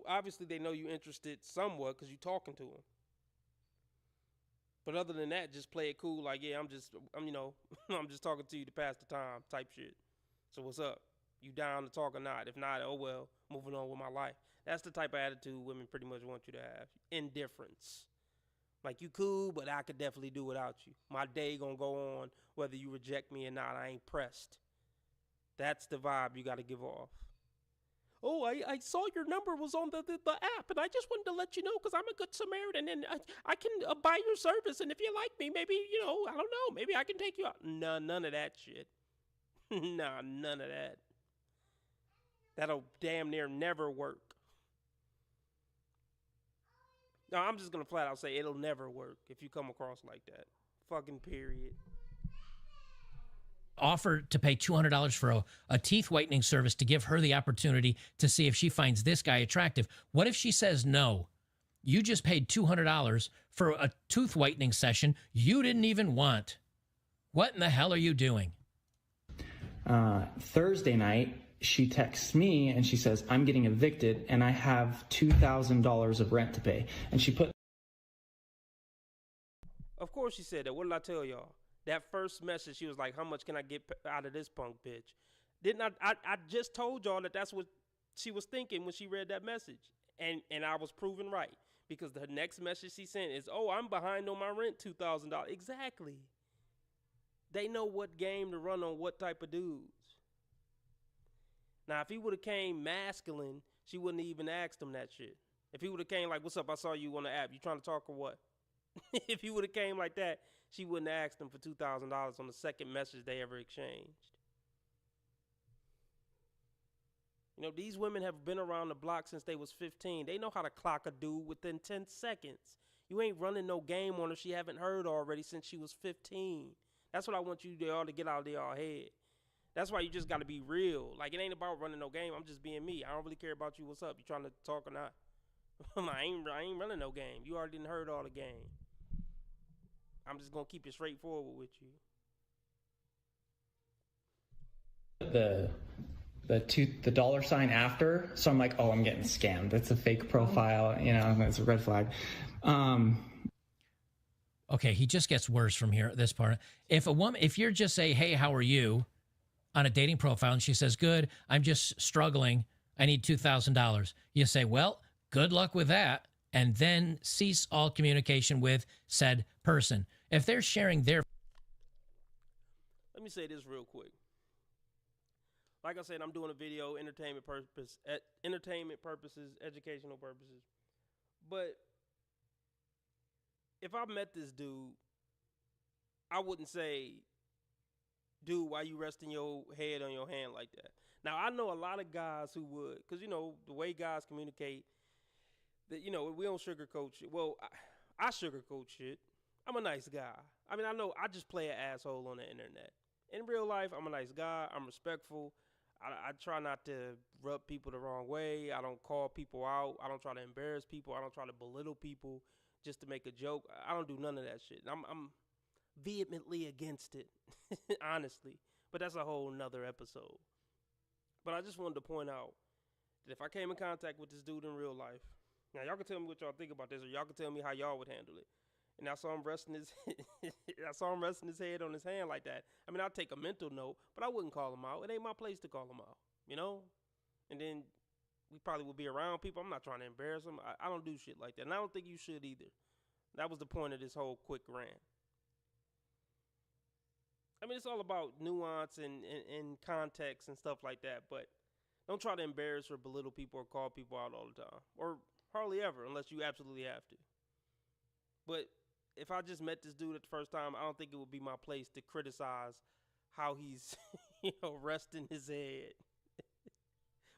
Obviously they know you interested somewhat because you talking to them. But other than that, just play it cool. Like, yeah, I'm you know, I'm just talking to you to pass the time type shit. So what's up? You down to talk or not? If not, oh well, moving on with my life. That's the type of attitude women pretty much want you to have. Indifference. Like, you cool, but I could definitely do without you. My day gonna go on whether you reject me or not. I ain't pressed. That's the vibe you got to give off. Oh, I saw your number was on the app, and I just wanted to let you know because I'm a good Samaritan, and I can buy your service, and if you like me, maybe, you know, I don't know, maybe I can take you out. No, none of that shit. Nah, none of that. That'll damn near never work. No, I'm just going to flat out say it'll never work if you come across like that. Fucking period. Offer to pay $200 for a teeth whitening service to give her the opportunity to see if she finds this guy attractive. What if she says no? You just paid $200 for a tooth whitening session you didn't even want. What in the hell are you doing? Thursday night, she texts me and she says, I'm getting evicted and I have $2,000 of rent to pay. And she put... Of course she said that. What did I tell y'all? That first message, she was like, how much can I get out of this punk bitch? Didn't I just told y'all that that's what she was thinking when she read that message. And I was proven right. Because the next message she sent is, oh, I'm behind on my rent, $2,000. Exactly. They know what game to run on what type of dudes. Now, if he would have came masculine, she wouldn't have even asked him that shit. If he would have came like, what's up, I saw you on the app. You trying to talk or what? If he would have came like that, she wouldn't have asked him for $2,000 on the second message they ever exchanged. You know, these women have been around the block since they was 15. They know how to clock a dude within 10 seconds. You ain't running no game on her she haven't heard already since she was 15. That's what I want you all to get out of y'all head. That's why you just got to be real. Like, it ain't about running no game. I'm just being me. I don't really care about you. What's up? You trying to talk or not? I ain't running no game. You already done heard all the game. I'm just going to keep it straightforward with you. The dollar sign after, so I'm like, oh, I'm getting scammed. That's a fake profile, you know, that's a red flag. Okay, he just gets worse from here, this part. If you're just say, hey, how are you, on a dating profile, and she says, good, I'm just struggling, I need $2,000. You say, well, good luck with that, and then cease all communication with said person. If they're sharing their... Let me say this real quick. Like I said, I'm doing a video, entertainment purposes, educational purposes. But if I met this dude, I wouldn't say, dude, why you resting your head on your hand like that? Now, I know a lot of guys who would, because, you know, the way guys communicate, that, you know, we don't sugarcoat shit. Well, I sugarcoat shit. I'm a nice guy. I mean, I know I just play an asshole on the internet. In real life, I'm a nice guy. I'm respectful. I try not to rub people the wrong way. I don't call people out. I don't try to embarrass people. I don't try to belittle people just to make a joke. I don't do none of that shit. I'm vehemently against it, honestly. But that's a whole nother episode. But I just wanted to point out that if I came in contact with this dude in real life, now y'all can tell me what y'all think about this, or y'all can tell me how y'all would handle it. And I saw him resting his head on his hand like that. I mean, I'd take a mental note, but I wouldn't call him out. It ain't my place to call him out, you know? And then we probably would be around people. I'm not trying to embarrass them. I don't do shit like that. And I don't think you should either. That was the point of this whole quick rant. I mean, it's all about nuance and context and stuff like that, but don't try to embarrass or belittle people or call people out all the time. Or hardly ever, unless you absolutely have to. But if I just met this dude at the first time, I don't think it would be my place to criticize how he's, you know, resting his head.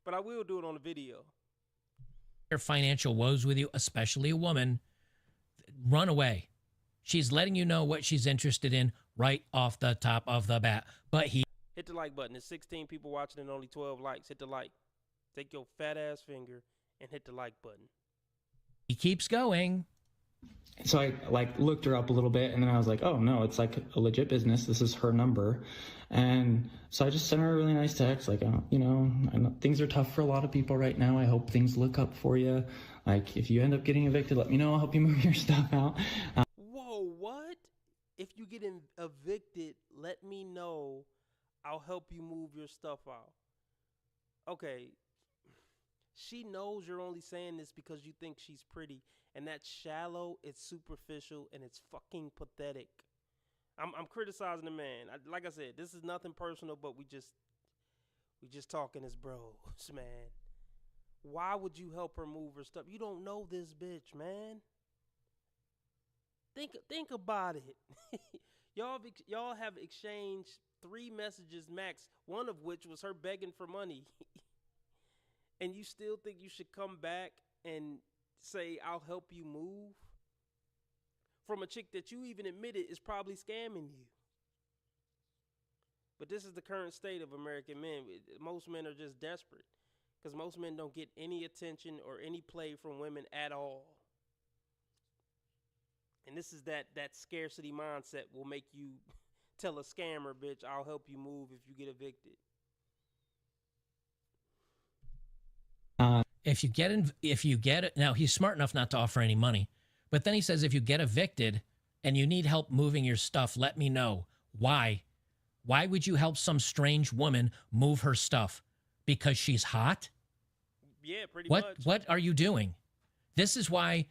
But I will do it on a video. Their financial woes with you, especially a woman, run away. She's letting you know what she's interested in right off the top of the bat. But he... Hit the like button. There's 16 people watching and only 12 likes. Hit the like. Take your fat ass finger and hit the like button. He keeps going. So I looked her up a little bit, and then I was like, oh no, it's like a legit business. This is her number. And so I just sent her a really nice text, like, you know, I know things are tough for a lot of people right now. I hope things look up for you. Like, if you end up getting evicted, let me know. I'll help you move your stuff out. Whoa, what? evicted, let me know. I'll help you move your stuff out. Okay. She knows you're only saying this because you think she's pretty, and that's shallow, it's superficial, and it's fucking pathetic. I'm criticizing the man. Like I said, this is nothing personal, but we just talking as bros, man. Why would you help her move her stuff? You don't know this bitch, man. Think about it. y'all have exchanged 3 messages max, one of which was her begging for money. And you still think you should come back and say, I'll help you move? From a chick that you even admitted is probably scamming you. But this is the current state of American men. Most men are just desperate because most men don't get any attention or any play from women at all. And this is that scarcity mindset will make you tell a scammer, bitch, I'll help you move if you get evicted. If you get it, now he's smart enough not to offer any money, but then he says, if you get evicted and you need help moving your stuff, let me know. Why? Why would you help some strange woman move her stuff? Because she's hot? Yeah, pretty much. What are you doing? This is why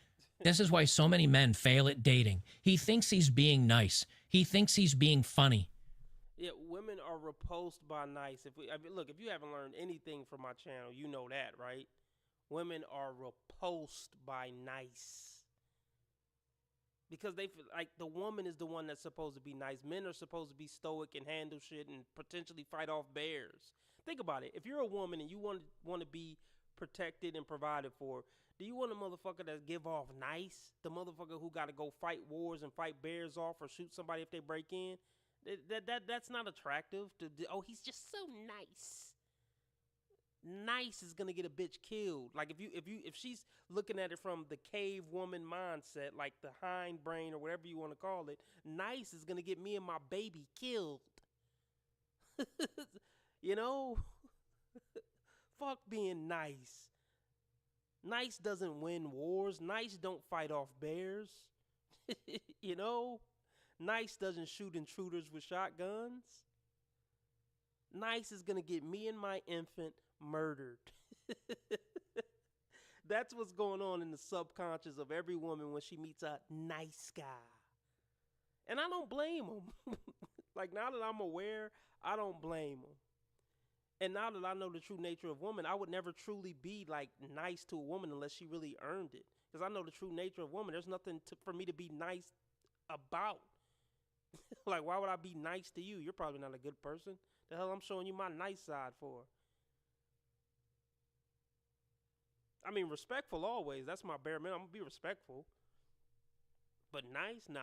so many men fail at dating. He thinks he's being nice. He thinks he's being funny. Yeah, women are repulsed by nice. Look, if you haven't learned anything from my channel, you know that, right? Women are repulsed by nice. Because they feel like the woman is the one that's supposed to be nice. Men are supposed to be stoic and handle shit and potentially fight off bears. Think about it. If you're a woman and you want to be protected and provided for, do you want a motherfucker that give off nice? The motherfucker who got to go fight wars and fight bears off or shoot somebody if they break in? That's not attractive. He's just so nice. Nice is gonna get a bitch killed. Like if she's looking at it from the cave woman mindset, like the hind brain or whatever you want to call it, nice is gonna get me and my baby killed. You know? Fuck being nice. Nice doesn't win wars. Nice don't fight off bears. You know? Nice doesn't shoot intruders with shotguns. Nice is gonna get me and my infant murdered. That's what's going on in the subconscious of every woman when she meets a nice guy. And I don't blame them. Like, now that I'm aware, I don't blame them. And now that I know the true nature of women, I would never truly be like nice to a woman unless she really earned it. Because I know the true nature of women. There's nothing for me to be nice about. Like, why would I be nice to you? You're probably not a good person. The hell I'm showing you my nice side for? I mean, respectful always. That's my bare minimum. I'm going to be respectful. But nice? Nah.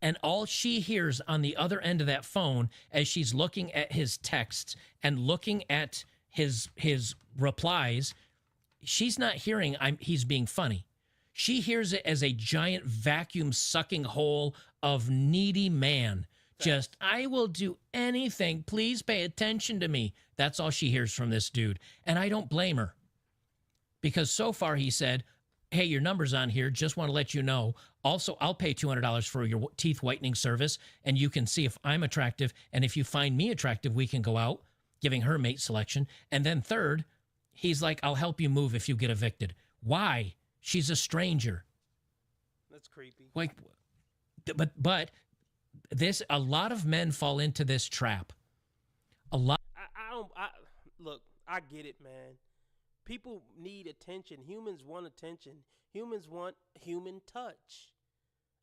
And all she hears on the other end of that phone as she's looking at his texts and looking at his replies, she's not hearing he's being funny. She hears it as a giant vacuum sucking hole of needy man. Just, I will do anything. Please pay attention to me. That's all she hears from this dude. And I don't blame her. Because so far he said, hey, your number's on here. Just want to let you know. Also, I'll pay $200 for your teeth whitening service. And you can see if I'm attractive. And if you find me attractive, we can go out, giving her mate selection. And then third, he's like, I'll help you move if you get evicted. Why? She's a stranger. That's creepy. Like, but a lot of men fall into this trap. A lot. Look, I get it, man. People need attention. Humans want attention. Humans want human touch.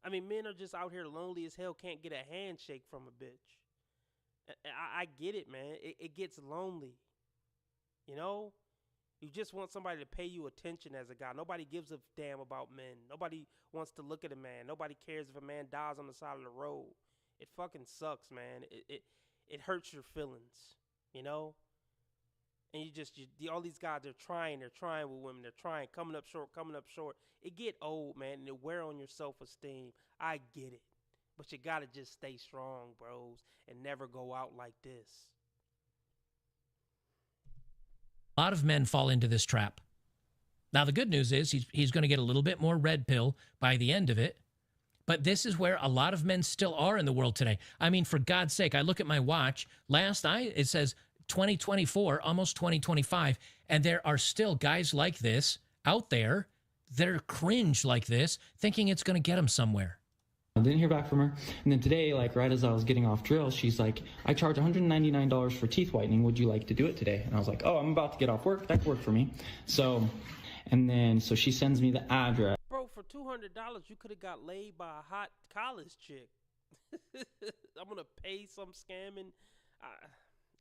I mean, men are just out here lonely as hell, can't get a handshake from a bitch. I get it, man. It gets lonely. You know? You just want somebody to pay you attention as a guy. Nobody gives a damn about men. Nobody wants to look at a man. Nobody cares if a man dies on the side of the road. It fucking sucks, man. It hurts your feelings, you know? And all these guys, they're trying with women. They're trying, coming up short. It get old, man, and it wear on your self-esteem. I get it. But you got to just stay strong, bros, and never go out like this. A lot of men fall into this trap. Now, the good news is he's going to get a little bit more red pill by the end of it. But this is where a lot of men still are in the world today. I mean, for God's sake, I look at my watch. Last night, it says 2024, almost 2025, and there are still guys like this out there that are cringe like this, thinking it's going to get them somewhere. I didn't hear back from her. And then today, like right as I was getting off drill, she's like, I charge $199 for teeth whitening. Would you like to do it today? And I was like, oh, I'm about to get off work. That could work for me. So she sends me the address. Bro, for $200, you could have got laid by a hot college chick. I'm going to pay some scamming.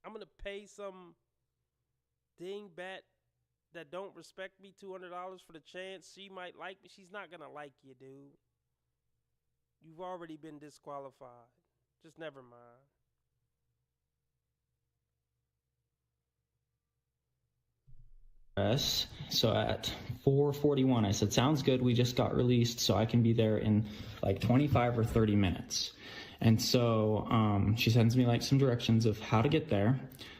I'm going to pay some dingbat that don't respect me $200 for the chance she might like me. She's not going to like you, dude. You've already been disqualified. Just never mind. So at 4:41, I said, sounds good. We just got released, so I can be there in like 25 or 30 minutes. And so she sends me like some directions of how to get there.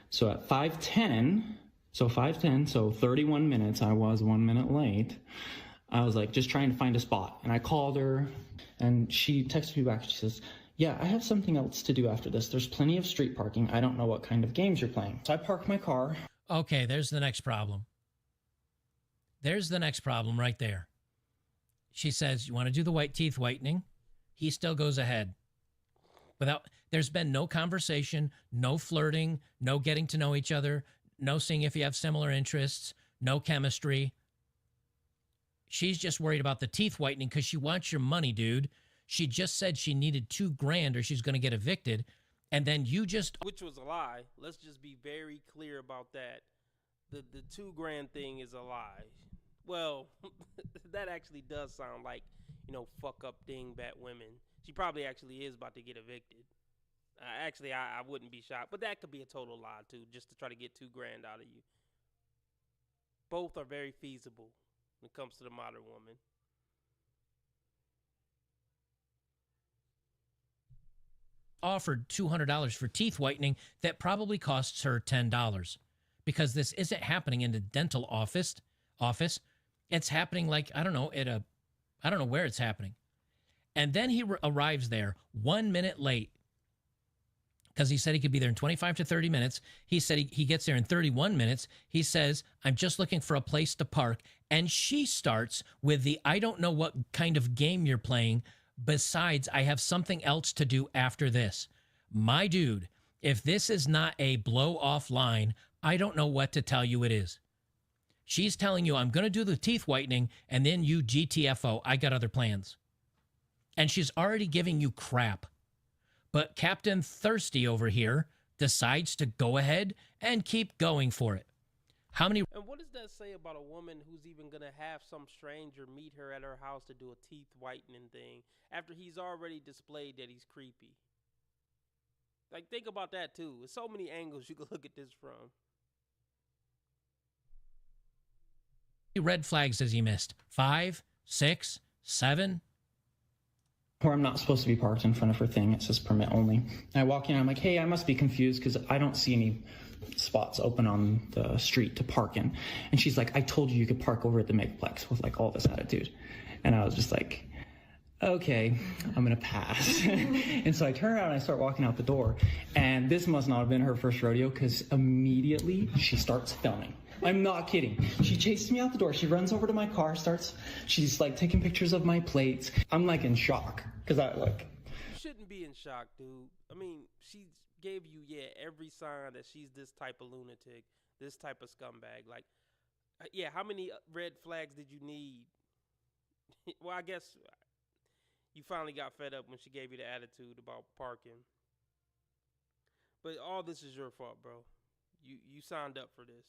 So at 5:10, so 31 minutes, I was 1 minute late. I was like just trying to find a spot. And I called her and she texted me back. She says, yeah, I have something else to do after this. There's plenty of street parking. I don't know what kind of games you're playing. So I parked my car. Okay, there's the next problem. There's the next problem right there. She says, you want to do the teeth whitening? He still goes ahead. There's been no conversation, no flirting, no getting to know each other, no seeing if you have similar interests, no chemistry. She's just worried about the teeth whitening because she wants your money, dude. She just said she needed $2,000 or she's going to get evicted. And then you just... Which was a lie. Let's just be very clear about that. The $2,000 thing is a lie. Well, that actually does sound like, fuck up dingbat women. She probably actually is about to get evicted. I wouldn't be shocked. But that could be a total lie, too, just to try to get $2,000 out of you. Both are very feasible when it comes to the modern woman. Offered $200 for teeth whitening that probably costs her $10 because this isn't happening in the dental office. It's happening like, I don't know where it's happening. And then he arrives there 1 minute late because he said he could be there in 25 to 30 minutes. He said he gets there in 31 minutes. He says, I'm just looking for a place to park. And she starts with I don't know what kind of game you're playing. Besides, I have something else to do after this. My dude, if this is not a blow-off line, I don't know what to tell you it is. She's telling you, I'm going to do the teeth whitening, and then you GTFO, I got other plans. And she's already giving you crap. But Captain Thirsty over here decides to go ahead and keep going for it. And what does that say about a woman who's even going to have some stranger meet her at her house to do a teeth whitening thing after he's already displayed that he's creepy? Like, think about that, too. There's so many angles you could look at this from. Red flags has he missed? 5, 6, 7? Where I'm not supposed to be parked in front of her thing. It says permit only. And I walk in, I'm like, hey, I must be confused because I don't see any spots open on the street to park in. And she's like, I told you could park over at the Megaplex with like all this attitude. And I was just like, okay, I'm going to pass. And so I turn around and I start walking out the door. And this must not have been her first rodeo because immediately she starts filming. I'm not kidding. She chases me out the door. She runs over to my car, she's like taking pictures of my plates. I'm like in shock because You shouldn't be in shock, dude. I mean, she gave you, every sign that she's this type of lunatic, this type of scumbag. Like, how many red flags did you need? Well, I guess you finally got fed up when she gave you the attitude about parking. But all this is your fault, bro. You signed up for this.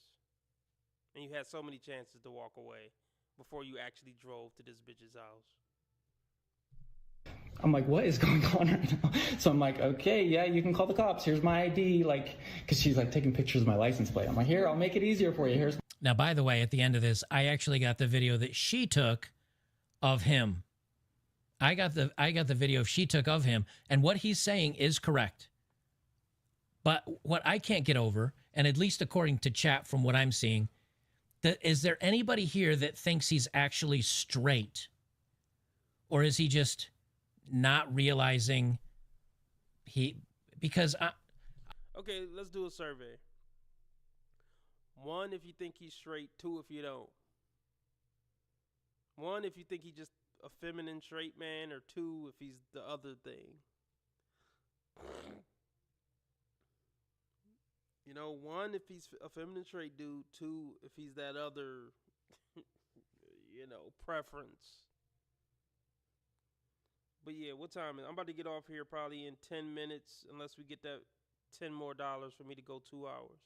And you had so many chances to walk away before you actually drove to this bitch's house. I'm like, what is going on right now? So I'm like, okay, yeah, you can call the cops. Here's my ID. Like, because she's like taking pictures of my license plate. I'm like, here, I'll make it easier for you. Now, by the way, at the end of this, I actually got the video that she took of him. I got the video she took of him, and what he's saying is correct. But what I can't get over, and at least according to chat from what I'm seeing, is there anybody here that thinks he's actually straight? Or is he just not realizing because Okay, let's do a survey. 1, if you think he's straight. 2, if you don't. 1, if you think he's just a feminine straight man, or 2, if he's the other thing. You know, 1, if he's a feminine straight dude. 2, if he's that other, preference. But yeah, what time is it? I'm about to get off here probably in 10 minutes, unless we get that $10 more for me to go 2 hours.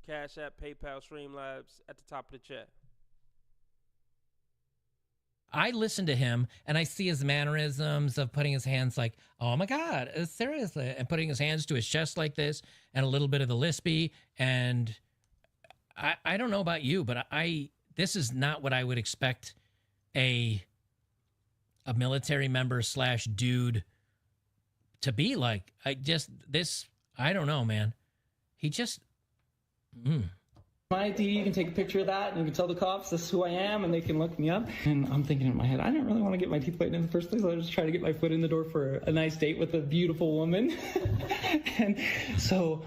Cash App, PayPal, Streamlabs at the top of the chat. I listen to him and I see his mannerisms of putting his hands like, oh my God, seriously, and putting his hands to his chest like this, and a little bit of the lispy. And I don't know about you, but this is not what I would expect a military member / dude to be like. I don't know, man. He just, My ID, you can take a picture of that and you can tell the cops this is who I am and they can look me up. And I'm thinking in my head, I didn't really want to get my teeth whitened in the first place. I was just trying to get my foot in the door for a nice date with a beautiful woman. And so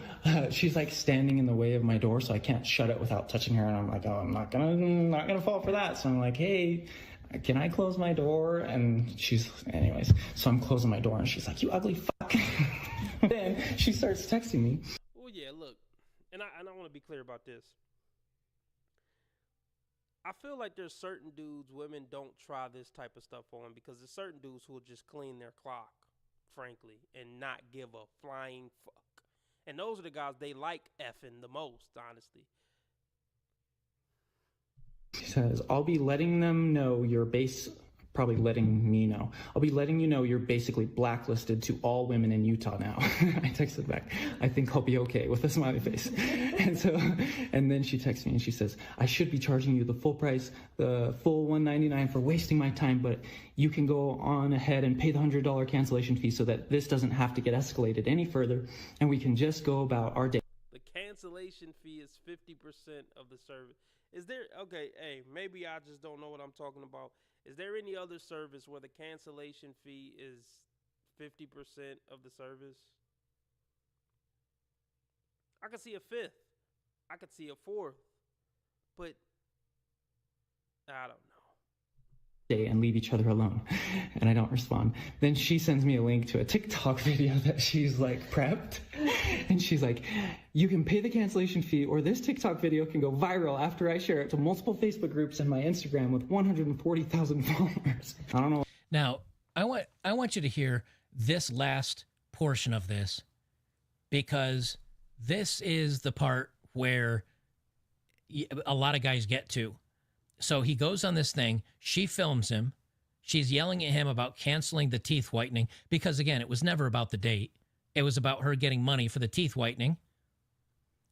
she's like standing in the way of my door, so I can't shut it without touching her. And I'm like, oh, I'm not gonna fall for that. So I'm like, hey, can I close my door? And anyways, so I'm closing my door and she's like, you ugly fuck. Then she starts texting me. Well, yeah, look, and I want to be clear about this. I feel like there's certain dudes women don't try this type of stuff on, because there's certain dudes who will just clean their clock, frankly, and not give a flying fuck. And those are the guys they like effing the most, honestly. She says, I'll be letting them know probably letting me know. I'll be letting you know you're basically blacklisted to all women in Utah now. I texted back, I think I'll be okay, with a smiley face. And then she texts me and she says, I should be charging you the full price, the full $199 for wasting my time, but you can go on ahead and pay the $100 cancellation fee so that this doesn't have to get escalated any further and we can just go about our day. The cancellation fee is 50% of the service. Is there, okay, hey, maybe I just don't know what I'm talking about. Is there any other service where the cancellation fee is 50% of the service? I could see a 5th. I could see a 4th. But I don't know. And leave each other alone. And I don't respond. Then she sends me a link to a TikTok video that she's like prepped. And she's like, you can pay the cancellation fee or this TikTok video can go viral after I share it to multiple Facebook groups and my Instagram with 140,000 followers. I don't know. Now, I want you to hear this last portion of this, because this is the part where a lot of guys get to. So he goes on this thing. She films him. She's yelling at him about canceling the teeth whitening because, again, it was never about the date. It was about her getting money for the teeth whitening.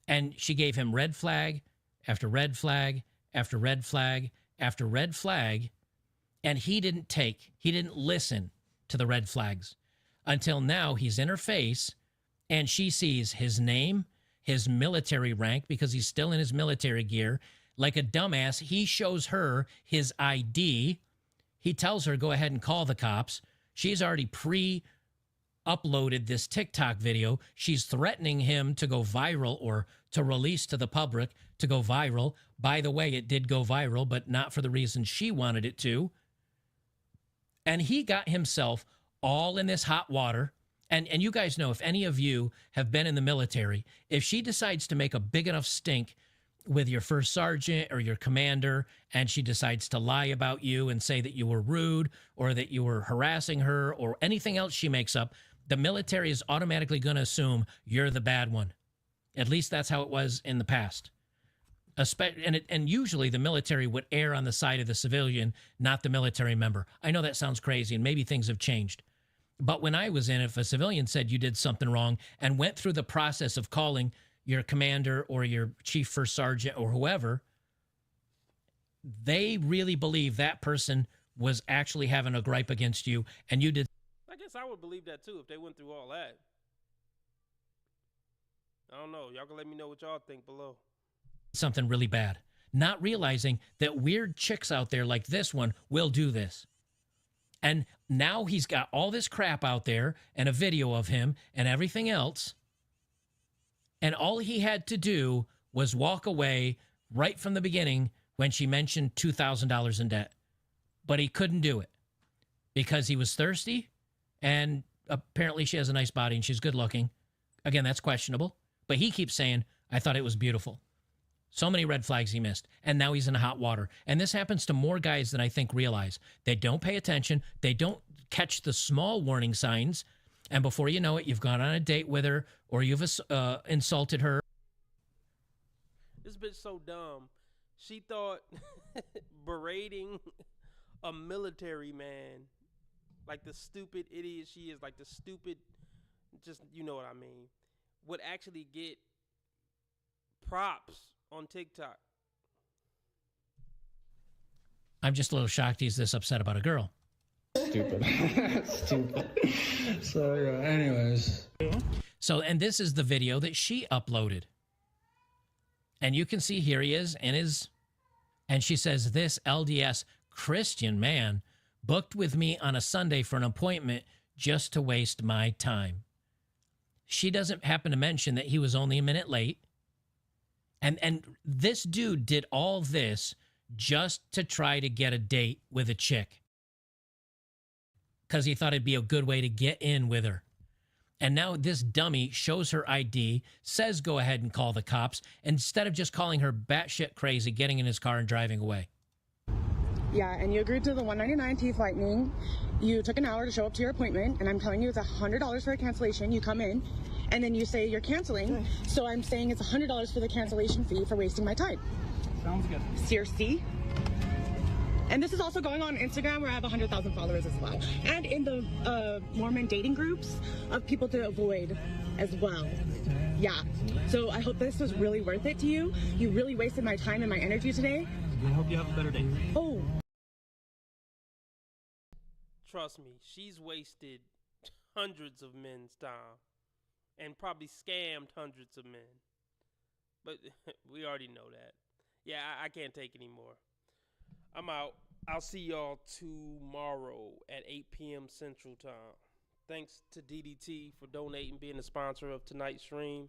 And she gave him red flag after red flag after red flag after red flag. And he didn't listen to the red flags until now. He's in her face and she sees his name, his military rank, because he's still in his military gear. Like a dumbass, he shows her his ID. He tells her, go ahead and call the cops. She's already pre-uploaded this TikTok video. She's threatening him to go viral or to release to the public to go viral. By the way, it did go viral, but not for the reason she wanted it to. And he got himself all in this hot water. And you guys know, if any of you have been in the military, if she decides to make a big enough stink with your first sergeant or your commander, and she decides to lie about you and say that you were rude or that you were harassing her or anything else she makes up, the military is automatically going to assume you're the bad one. At least that's how it was in the past. And usually the military would err on the side of the civilian, not the military member. I know that sounds crazy, and maybe things have changed. But when I was in, if a civilian said you did something wrong and went through the process of calling your commander or your chief first sergeant or whoever, they really believe that person was actually having a gripe against you and you did. I guess I would believe that too if they went through all that. I don't know. Y'all can let me know what y'all think below. Something really bad, not realizing that weird chicks out there like this one will do this. And now he's got all this crap out there and a video of him and everything else. And all he had to do was walk away right from the beginning when she mentioned $2,000 in debt. But he couldn't do it because he was thirsty, and apparently she has a nice body and she's good looking. Again, that's questionable. But he keeps saying, I thought it was beautiful. So many red flags he missed. And now he's in hot water. And this happens to more guys than I think realize. They don't pay attention. They don't catch the small warning signs. And before you know it, you've gone on a date with her or you've insulted her. This bitch so dumb. She thought berating a military man, like the stupid idiot she is, like the stupid, just, you know what I mean, would actually get props on TikTok. I'm just a little shocked he's this upset about a girl. Stupid. Stupid. So, anyways. So, and this is the video that she uploaded. And you can see here he is in his, and she says, this LDS Christian man booked with me on a Sunday for an appointment just to waste my time. She doesn't happen to mention that he was only a minute late. And this dude did all this just to try to get a date with a chick. Because he thought it'd be a good way to get in with her. And now this dummy shows her ID, says go ahead and call the cops, instead of just calling her batshit crazy, getting in his car and driving away. Yeah, and you agreed to the $199 teeth whitening. You took an hour to show up to your appointment, and I'm telling you it's $100 for a cancellation. You come in, and then you say you're canceling. So I'm saying it's $100 for the cancellation fee for wasting my time. Sounds good. Seriously? And this is also going on Instagram where I have 100,000 followers as well. And in the Mormon dating groups of people to avoid as well. Yeah. So I hope this was really worth it to you. You really wasted my time and my energy today. I hope you have a better day. Oh. Trust me, she's wasted hundreds of men's time and probably scammed hundreds of men. But we already know that. Yeah, I can't take anymore. I'm out. I'll see y'all tomorrow at 8 p.m. Central Time. Thanks to DDT for donating, being the sponsor of tonight's stream.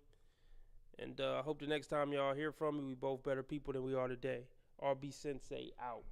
And I hope the next time y'all hear from me, we both better people than we are today. RB Sensei out.